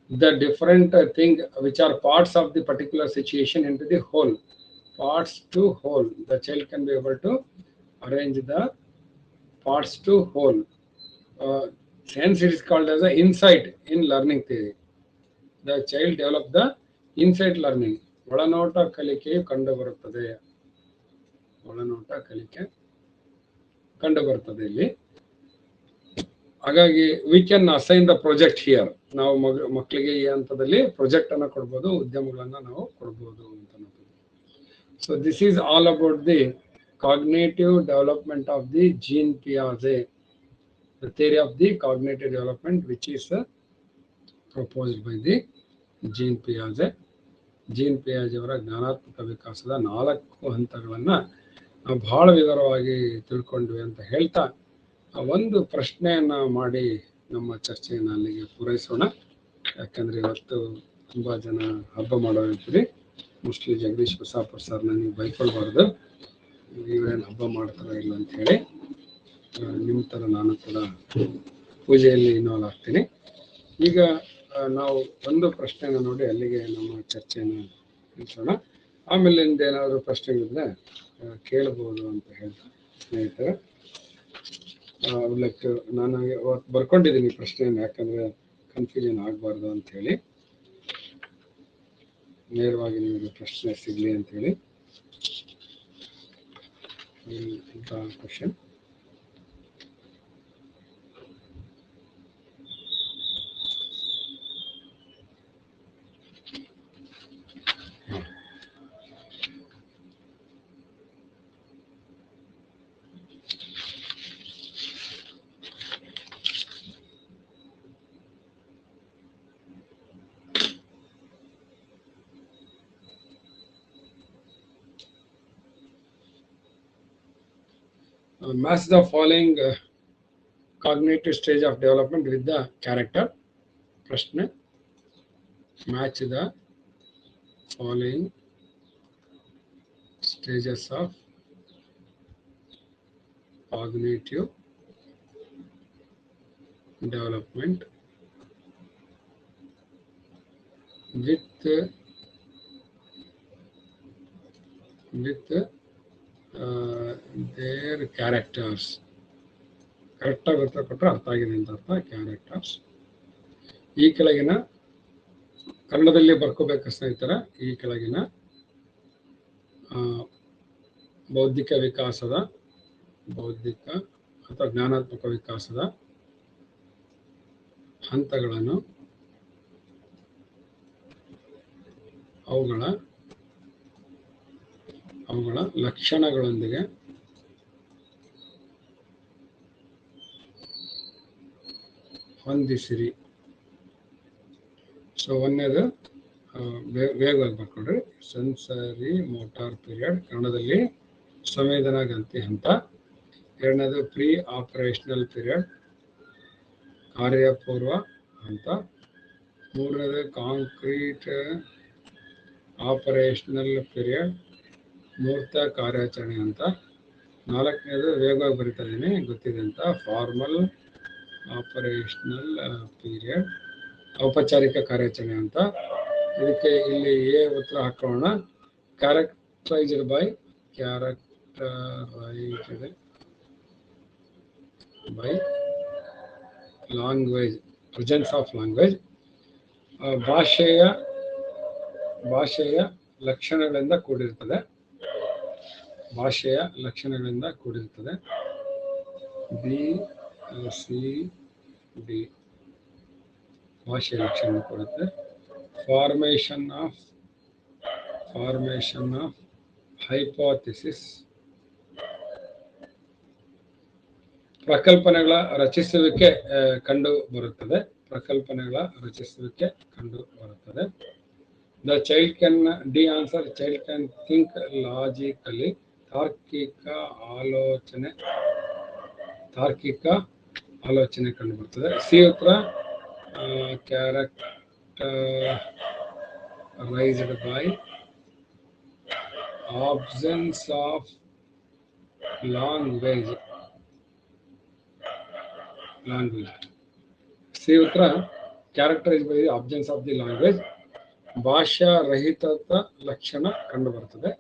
the different thing which are parts of the particular situation into the whole. Parts to whole. The child can be able to arrange the parts to whole. Hence it is called as an insight in learning theory. The child develop the insight learning. ಒಳನೋಟ ಕಲಿಕೆಯು ಕಂಡುಬರುತ್ತದೆ, ಒಳನೋಟ ಕಲಿಕೆ ಕಂಡುಬರುತ್ತದೆ ಇಲ್ಲಿ. ಹಾಗಾಗಿ we can assign the project here. ನಾವು ಮಕ್ಕಳಿಗೆ ಈ ಹಂತದಲ್ಲಿ ಪ್ರಾಜೆಕ್ಟ್ ಅನ್ನು ಕೊಡ್ಬೋದು, ಉದ್ಯಮಗಳನ್ನ ನಾವು ಕೊಡ್ಬೋದು ಅಂತ. So this is all about the cognitive development of the Jean Piaget, the theory of the cognitive development which is proposed by the Jean Piaget. Jean Piaget ಅವರ ಜ್ಞಾನಾತ್ಮಕ ವಿಕಾಸದ 4 ಹಂತಗಳನ್ನು ನಾವು ಬಹಳ ವಿವರವಾಗಿ ತಿಳ್ಕೊಂಡ್ವಿ ಅಂತ ಹೇಳ್ತಾ ಒಂದು ಪ್ರಶ್ನೆಯನ್ನ ಮಾಡಿ ನಮ್ಮ ಚರ್ಚೆಯನ್ನು ಅಲ್ಲಿಗೆ ಪೂರೈಸೋಣ. ಯಾಕಂದ್ರೆ ಇವತ್ತು ತುಂಬಾ ಜನ ಹಬ್ಬ ಮಾಡೋರಿರ್ತೀರಿ. ಮೋಸ್ಟ್ಲಿ ಜಗದೀಶ್ ಬಸಾಪುರ್ ಸರ್ನ ನೀವು ಬೈಕೊಳ್ಬಾರ್ದು, ನೀವೇನು ಹಬ್ಬ ಮಾಡ್ತಾರೋ ಇಲ್ಲ ಅಂತ ಹೇಳಿ. ನಿಮ್ಮ ಥರ ನಾನು ಕೂಡ ಪೂಜೆಯಲ್ಲಿ ಇನ್ವಾಲ್ವ್ ಆಗ್ತೀನಿ. ಈಗ ನಾವು ಒಂದು ಪ್ರಶ್ನೆನ ನೋಡಿ ಅಲ್ಲಿಗೆ ನಮ್ಮ ಚರ್ಚೆಯನ್ನು ನಿಲ್ಲಿಸೋಣ. ಆಮೇಲೆ ಏನಾದರೂ ಪ್ರಶ್ನೆಗಳಿದ್ರೆ ಕೇಳ್ಬೋದು ಅಂತ ಹೇಳ್ತಾ ಸ್ನೇಹಿತರೆ, ಲೈಕ್ ನಾನು ಬರ್ಕೊಂಡಿದ್ದೀನಿ ಪ್ರಶ್ನೆಯನ್ನು, ಯಾಕಂದರೆ ಕನ್ಫ್ಯೂಷನ್ ಆಗಬಾರ್ದು ಅಂತ ಹೇಳಿ, ನೇರವಾಗಿ ನಿಮಗೆ ಪ್ರಶ್ನೆ ಸಿಗಲಿ ಅಂತೇಳಿ. Question match the following cognitive stage of development with the character. Prashna, match the following stages of cognitive development with their characters. Correct ಆಗಿ ಉತ್ತರ ಕೊಟ್ಟರೆ ಅರ್ಥ ಆಗಿದೆ ಅಂತ ಅರ್ಥ. ಕ್ಯಾರೆಕ್ಟರ್ಸ್ ಈ ಕೆಳಗಿನ ಕನ್ನಡದಲ್ಲಿ ಬರ್ಕೋಬೇಕು ಸ್ನೇಹಿತರ. ಈ ಕೆಳಗಿನ ಬೌದ್ಧಿಕ ಅಥವಾ ಜ್ಞಾನಾತ್ಮಕ ವಿಕಾಸದ ಹಂತಗಳನ್ನು ಅವುಗಳ ಲಕ್ಷಣಗಳೊಂದಿಗೆ ಹೊಂದಿಸಿರಿ. ಸೊ ಒಂದನೇದು ವೇಗವಾಗಿ ಬರ್ಕೊಂಡ್ರಿ, ಸೆನ್ಸರಿ ಮೋಟಾರ್ ಪೀರಿಯಡ್, ಕನ್ನಡದಲ್ಲಿ ಸಂವೇದನಾ ಗ್ರಂಥಿ ಹಂತ. ಎರಡನೇದು ಪ್ರೀ ಆಪರೇಷನಲ್ ಪೀರಿಯಡ್, ಕಾರ್ಯಪೂರ್ವ ಹಂತ. ಮೂರನೇದು ಕಾಂಕ್ರೀಟ್ ಆಪರೇಷನಲ್ ಪೀರಿಯಡ್, ಮೂರ್ತ ಕಾರ್ಯಾಚರಣೆ ಹಂತ. ನಾಲ್ಕನೇದು ವೇಗವಾಗಿ ಬರಿತಾ ಇದ್ದೀನಿ, ಗೊತ್ತಿದೆ ಅಂತ, ಫಾರ್ಮಲ್ ಆಪರೇಷನಲ್ ಪೀರಿಯಡ್, ಔಪಚಾರಿಕ ಕಾರ್ಯಾಚರಣೆ ಅಂತ. ಇದಕ್ಕೆ ಇಲ್ಲಿ ಉತ್ತರ ಹಾಕೋಣ. Characterized by language, presence of language. ಭಾಷೆಯ ಲಕ್ಷಣಗಳಿಂದ ಕೂಡಿರ್ತದೆ. BCD ಭಾಷೆಯ ಲಕ್ಷಣ ಕೊಡುತ್ತೆ. Formation of formation of hypothesis, ಪ್ರಕಲ್ಪನೆಗಳ ರಚಿಸುವಿಕೆ ಕಂಡು ಬರುತ್ತದೆ. ಪ್ರಕಲ್ಪನೆಗಳ ರಚಿಸುವಿಕೆ ಕಂಡು ಬರುತ್ತದೆ. The child can D answer, child can think logically, ತಾರ್ಕಿಕ ಆಲೋಚನೆ ಕಂಡು ಬರ್ತದೆ. ಸಿ ಉತ್ತರ characterized by absence of language. C ಉತ್ತರ characterize by absence of the language. ಭಾಷಾ ರಹಿತದ ಲಕ್ಷಣ ಕಂಡು ಬರ್ತದೆ.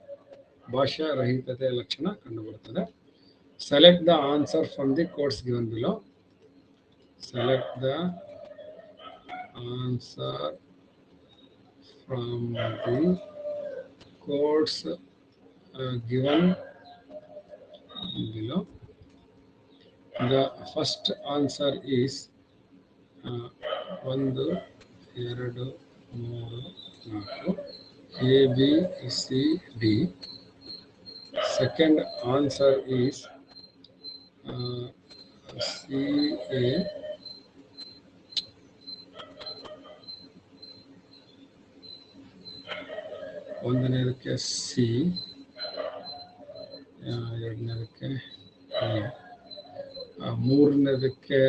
ಭಾಷಾ ರಹಿತತೆಯ ಲಕ್ಷಣ ಕಂಡು ಬರ್ತದೆ. Select the answer from the codes given below. Select the answer from the codes given below. The first answer is 1, 2, 3, 4 A, B, C, D. Second answer is C, A. ಒಂದನೇದಕ್ಕೆ ಸಿ, ಎರಡನೇದಕ್ಕೆ ಎ, ಮೂರನೇದಕ್ಕೆ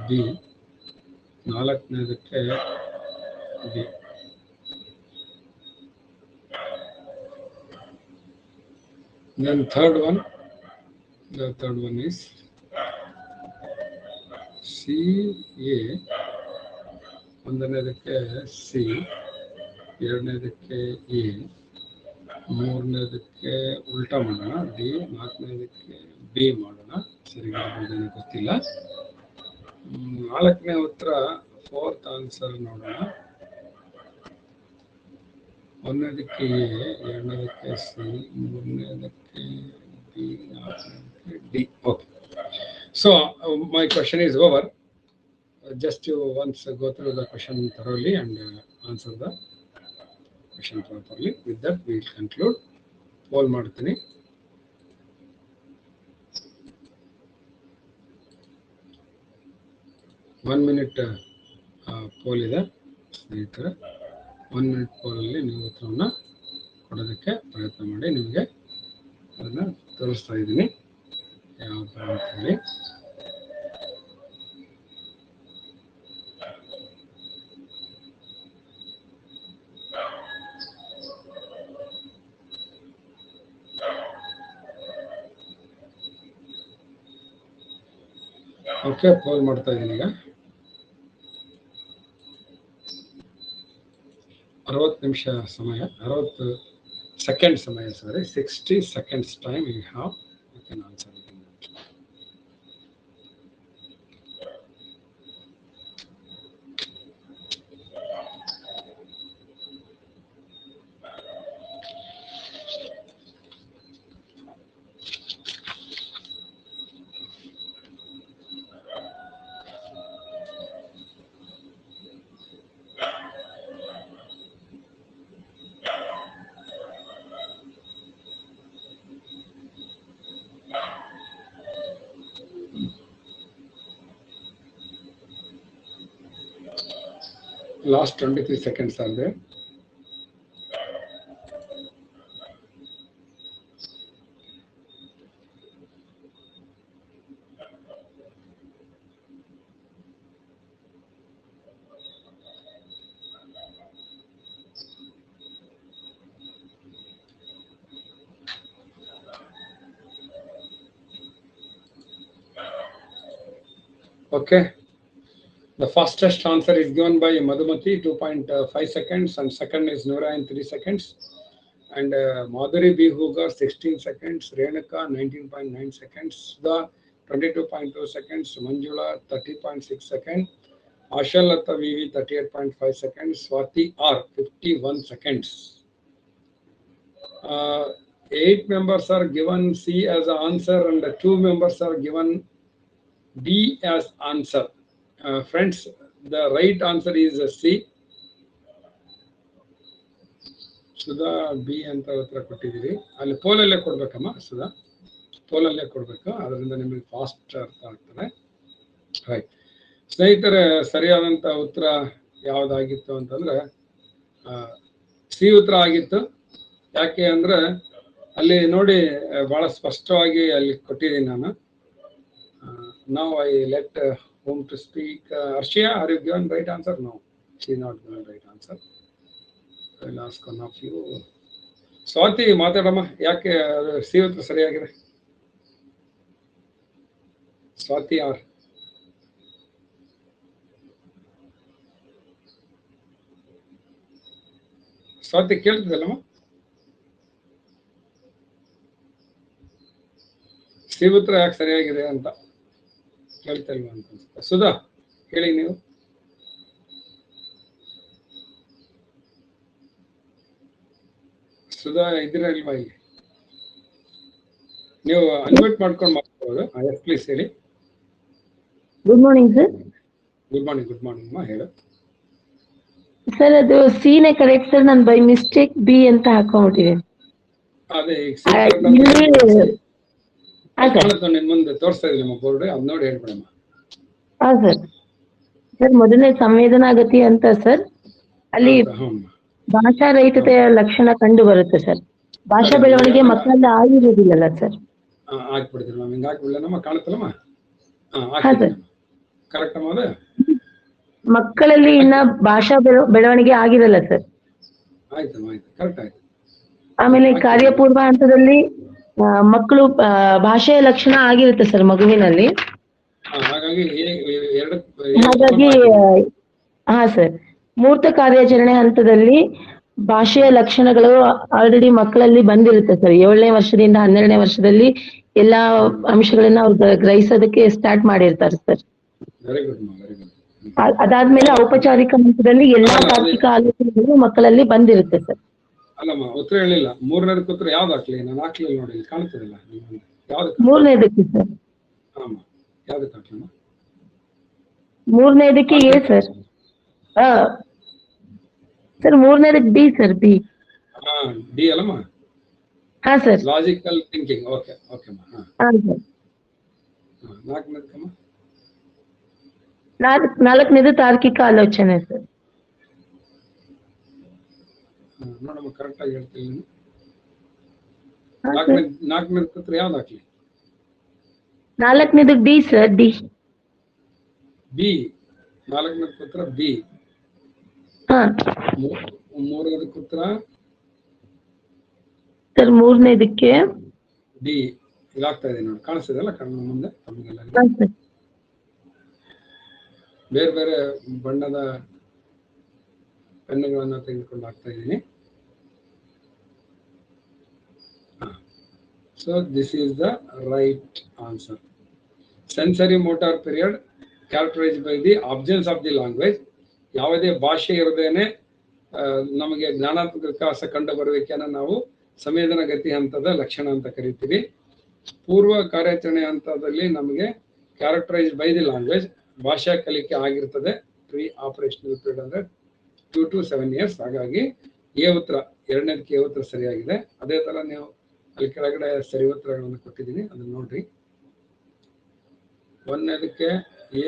B, ನಾಲ್ಕನೇದಕ್ಕೆ B. Then the third one is C, A. ಒಂದನೇದಕ್ಕೆ C, ಎರಡನೇದಕ್ಕೆ A, ಮೂರನೇದಕ್ಕೆ ಉಲ್ಟಾ ಮಾಡೋಣ D, ನಾಲ್ಕನೇದಕ್ಕೆ B ಮಾಡೋಣ. ಸರಿಯಾಗಿ ಗೊತ್ತಿಲ್ಲ. ನಾಲ್ಕನೇ ಉತ್ತರ ಫೋರ್ತ್ ಆನ್ಸರ್ ನೋಡೋಣ. ಒಂದನೇದಕ್ಕೆ ಎ, ಎರಡನೇದಕ್ಕೆ ಸಿ, ಮೂರನೇದಕ್ಕೆ ಬಿ, ನಾಲ್ಕನೇದಕ್ಕೆ D. Okay, so my question is over. Just you once go through the question thoroughly and answer the question properly. With that we will conclude. Poll ಮಾಡ್ತೀನಿ. One minute poll ಇದೆ ಸ್ನೇಹಿತರೆ. 1 minute poll ಅಲ್ಲಿ ನೀವು ಉತ್ತರವನ್ನು ಕೊಡೋದಕ್ಕೆ ಪ್ರಯತ್ನ ಮಾಡಿ. ನಿಮಗೆ ಅದನ್ನು ತೋರಿಸ್ತಾ ಇದ್ದೀನಿ ಯಾವ ಥರ ಅಂತ ಹೇಳಿ. ಓಕೆ, ಪೋಲ್ ಮಾಡ್ತಾ ಇದ್ದೀನಿ ಈಗ. 60 ನಿಮಿಷ ಸಮಯ, 60 ಸೆಕೆಂಡ್ ಸಮಯ, ಸಾರಿ 60 seconds time you have. You can answer it in that. Last 23 seconds are there. Okay. The fastest answer is given by Madhumati, 2.5 seconds, and second is Nurain, 3 seconds, and Madhuri B. Hugar, 16 seconds, Renuka, 19.9 seconds, Sudha, 22.2 seconds, Manjula, 30.6 seconds, Ashalata VV, 38.5 seconds, Swati R, 51 seconds. 8 members are given C as an answer, and 2 members are given D as answer. Friends, The right answer is C. Sudha B ಅಂತ ಉತ್ತರ ಕೊಟ್ಟಿದ್ದೀರಿ. ಅಲ್ಲಿ ಪೋಲಲ್ಲೇ ಕೊಡ್ಬೇಕಮ್ಮ ಸುಧಾ, ಪೋಲಲ್ಲೇ ಕೊಡ್ಬೇಕು, ಅದರಿಂದ ನಿಮಗೆ fast ಅರ್ಥ ಆಗ್ತದೆ. Right ಸ್ನೇಹಿತರೆ, ಸರಿಯಾದಂಥ ಉತ್ತರ ಯಾವುದಾಗಿತ್ತು ಅಂತಂದ್ರೆ ಸಿ ಉತ್ತರ ಆಗಿತ್ತು. ಯಾಕೆ ಅಂದ್ರೆ ಅಲ್ಲಿ ನೋಡಿ ಬಹಳ ಸ್ಪಷ್ಟವಾಗಿ ಅಲ್ಲಿ ಕೊಟ್ಟಿದ್ದೀನಿ ನಾನು. ನಾವು I let home to speak. Arshia, are you given right answer? No, she is not given right answer. I will ask one of you. Swathi ಮಾತಾಡಮ್ಮ, ಯಾಕೆ ಸಿ ಉತ್ತರ ಸರಿಯಾಗಿದೆ? ಸ್ವಾತಿ ಆರ್. ಸ್ವಾತಿ ಕೇಳ್ತಿದ್ದಲ್ಲಮ್ಮ? ಸಿ ಉತ್ತರ ಯಾಕೆ ಸರಿಯಾಗಿದೆ ಅಂತ ಕೇಳ್ತಾ ಇಲ್ವಾ ಅಂತ ಅನ್ಸುತ್ತೆ. ಸುಧಾ ಹೇಳಿ, ನೀವು ಸುಧಾ ಇದ್ದೀರಾ ಇಲ್ವಾ? ಇಲ್ಲಿ ನೀವು ಅನ್ಮ್ಯೂಟ್ ಮಾಡ್ಕೊಂಡು ಮಾತಾಡಬಹುದು. ಎಸ್ ಪ್ಲೀಸ್ ಹೇಳಿ. Good morning sir. Good morning. Good morning ಅಮ್ಮ, ಹೇಳು. ಸರ್ ಅದು ಸಿ ನೇ ಕರೆಕ್ಟ್ ಸರ್, ನಾನು ಬೈ ಮಿಸ್ಟೇಕ್ ಬಿ ಅಂತ ಹಾಕೊಂಡಿದ್ದೀನಿ. ಅದೇ ನಿನ್ ಮುಂದೆ ತೋರಿಸ್ತಾ ಇದ್ದೀನಿ ನಮ್ಮ ಬೋರ್ಡ್, ಅದ್ ನೋಡಿ ಹೇಳ್ಬಿಡಮ್ಮ. ಹಾ ಸರ್. ಸರ್ ಮೊದಲನೇ ಸಂವೇದನಾಗತಿ ಅಂತ ಸರ್, ಅಲ್ಲಿ ಭಾಷಾ ರಹಿತತೆಯ ಲಕ್ಷಣ ಕಂಡು ಬರುತ್ತೆ ಸರ್. ಭಾಷಾ ಬೆಳವಣಿಗೆ ಮಕ್ಕಳಲ್ಲಿ ಆಗಿರುವುದಿಲ್ಲ ಸರ್. ಹಾಕ್ಬಿಡ್ತೀನಿ ಮ್ಯಾಮ್, ಹಿಂಗೆ ಹಾಕ್ಬಿಡಲ್ಲ ನಮ್ಮ ಕಾಣುತ್ತಲ್ಲಮ್ಮ? ಹಾ ಸರ್. ಕರೆಕ್ಟ್ ಅಮ್ಮ ಅದು? ಮಕ್ಕಳಲ್ಲಿ ಇನ್ನ ಭಾಷಾ ಬೆಳವಣಿಗೆ ಆಗಿರಲ್ಲ ಸರ್. ಆಯ್ತಮ್ಮ, ಆಯ್ತು, ಕರೆಕ್ಟ್ ಆಯ್ತು. ಆಮೇಲೆ ಕಾರ್ಯಪೂರ್ವ ಹಂತದಲ್ಲಿ ಮಕ್ಕಳು ಭಾಷೆಯ ಲಕ್ಷಣ ಆಗಿರುತ್ತೆ ಸರ್ ಮಗುವಿನಲ್ಲಿ. ಹಾಗಾಗಿ ಹಾ ಸರ್, ಮೂರ್ತ ಕಾರ್ಯಾಚರಣೆ ಹಂತದಲ್ಲಿ ಭಾಷೆಯ ಲಕ್ಷಣಗಳು ಆಲ್ರೆಡಿ ಮಕ್ಕಳಲ್ಲಿ ಬಂದಿರುತ್ತೆ ಸರ್. 7ನೇ ವರ್ಷದಿಂದ 12ನೇ ವರ್ಷದಲ್ಲಿ ಎಲ್ಲಾ ಅಂಶಗಳನ್ನ ಅವ್ರು ಗ್ರಹಿಸೋದಕ್ಕೆ ಸ್ಟಾರ್ಟ್ ಮಾಡಿರ್ತಾರೆ ಸರ್. ಅದಾದ್ಮೇಲೆ ಔಪಚಾರಿಕ ಹಂತದಲ್ಲಿ ಎಲ್ಲಾ ತಾರ್ಕಿಕ ಆಲೋಚನೆಗಳು ಮಕ್ಕಳಲ್ಲಿ ಬಂದಿರುತ್ತೆ ಸರ್. ಅಲ್ಲಮ್ಮ, ಉತ್ತರ ಹೇಳಿಲ್ಲ. ಮೂರನೇದಕ್ಕೆ ಉತ್ತರ ಯಾವ್ದು ಹಾಕ್ಲಿ? ನಾನು ಹಾಕ್ಲಿಲ್ಲ ನೋಡಿ, ಇಲ್ಲಿ ಕಾಣ್ತದಿಲ್ಲ. ಮೂರನೇದಕ್ಕೆ ಸರ್. ಯಾವ್ದಕ್ಕೆ ಹಾಕ್ಲಮ್ಮ? ಮೂರನೇದಕ್ಕೆ ಎ ಸರ್. ಸರ್ ಮೂರನೇದಕ್ಕೆ ಬಿ ಸರ್. ಬಿ. ಡಿ ಅಲ್ಲಮ್ಮ? ಹಾ sir. Logical thinking. Okay okay ಅಮ್ಮ. ಹಾ ಸರ್. ನಾಲ್ಕನೇದಕ್ಕಮ್ಮ? ನಾಲ್ಕನೇದು ತಾರ್ಕಿಕ ಆಲೋಚನೆ ಸರ್. ನೋಡಮ್ಮ, ಕರೆಕ್ಟ್ ಆಗಿ ಹೇಳ್ತೀನಿ. ನಾಲ್ಕನೇದು ಉತ್ತರ ಯಾವ್ದು ಹಾಕ್ಲಿ? ನಾಲ್ಕನೇದು ಡಿ ಸರ್. ಡಿ. ಬಿ. ನಾಲ್ಕನೇದು ಉತ್ತರ ಬಿ. ಮೂರನೇದಕ್ಕೆ ಉತ್ತರ ಸರ್. ಮೂರನೇದಕ್ಕೆ ಡಿ. ಇದಾಗ್ತಾ ಇದೆ ನೋಡಿ, ಕಾಣಿಸ್ತಿದೆಲ್ಲ ಕಣ್ಣು ಮುಂದೆ ತಮಗೆಲ್ಲ. ಬೇರೆ ಬೇರೆ ಬಣ್ಣದ ಪೆನ್ನುಗಳನ್ನು ತೆಗೆದುಕೊಂಡು ಹಾಕ್ತಾ ಇದ್ದೀನಿ. So this is the right answer. Sensory motor period characterised by the absence of the language. ಯಾವುದೇ ಭಾಷೆ ಇರದೇನೆ ನಮಗೆ ಜ್ಞಾನಾತ್ಮಕ ವಿಕಾಸ ಕಂಡು ಬರುವಿಕೆಯನ್ನು ನಾವು ಸಂವೇದನಾ ಗತಿ ಹಂತದ ಲಕ್ಷಣ ಅಂತ ಕರಿತೀವಿ. ಪೂರ್ವ ಕಾರ್ಯಾಚರಣೆ ಹಂತದಲ್ಲಿ ನಮಗೆ ಕ್ಯಾರೆಕ್ಟರೈಸ್ಡ್ ಬೈ ದಿ ಲ್ಯಾಂಗ್ವೇಜ್, ಭಾಷಾ ಕಲಿಕೆ ಆಗಿರ್ತದೆ. ಪ್ರೀ ಆಪರೇಷನಲ್ ಪೀರಿಯಡ್ ಅಂದ್ರೆ 2 to 7 years. ಹಾಗಾಗಿ ಎ ಉತ್ತರ, ಎರಡನೇದಕ್ಕೆ ಎ ಉತ್ತರ ಸರಿಯಾಗಿದೆ. ಅದೇ ತರ ನೀವು ಅಲ್ಲಿ ಕೆಳಗಡೆ ಸರಿ ಉತ್ತರಗಳನ್ನು ಕೊಟ್ಟಿದ್ದೀನಿ, ಅದನ್ನ ನೋಡ್ರಿ. ಒಂದನೇದಕ್ಕೆ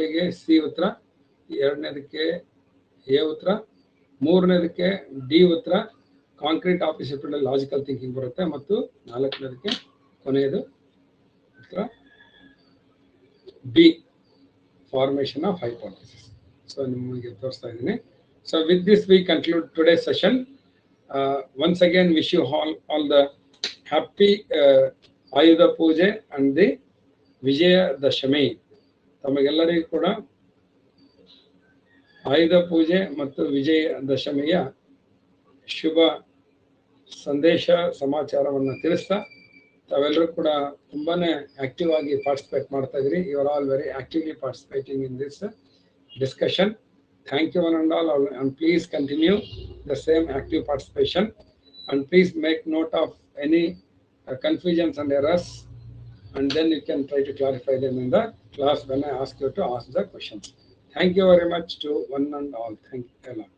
ಎಗೆ ಸಿ ಉತ್ತರ, ಎರಡನೇದಕ್ಕೆ ಎ ಉತ್ತರ, ಮೂರನೇದಕ್ಕೆ ಡಿ ಉತ್ತರ ಕಾಂಕ್ರೀಟ್ ಆಪೋಸಿಟ್ ಲಾಜಿಕಲ್ ಥಿಂಕಿಂಗ್ ಬರುತ್ತೆ, ಮತ್ತು ನಾಲ್ಕನೇದಕ್ಕೆ ಕೊನೆಯದು ಉತ್ತರ B formation of hypothesis. So ನಿಮಗೆ ತೋರಿಸ್ತಾ ಇದ್ದೀನಿ. So with this we conclude today's session. Once again wish you all the happy Ayudha Puja and the Vijaya Dashami. ತಮಗೆಲ್ಲರಿಗೂ ಕೂಡ ಆಯುಧ ಪೂಜೆ ಮತ್ತು ವಿಜಯ ದಶಮಿಯ ಶುಭ ಸಂದೇಶ ಸಮಾಚಾರವನ್ನು ತಿಳಿಸ್ತಾ, ತಾವೆಲ್ಲರೂ ಕೂಡ ತುಂಬಾನೇ ಆಕ್ಟಿವ್ ಆಗಿ ಪಾರ್ಟಿಸಿಪೇಟ್ ಮಾಡ್ತಾ ಇದ್ರಿ. You are all very actively participating in this discussion. Thank you one and all, and please continue the same active participation, and please make note of any confusions and errors, and then you can try to clarify them in the class when I ask you to ask the questions. Thank you very much to one and all. Thank you a lot.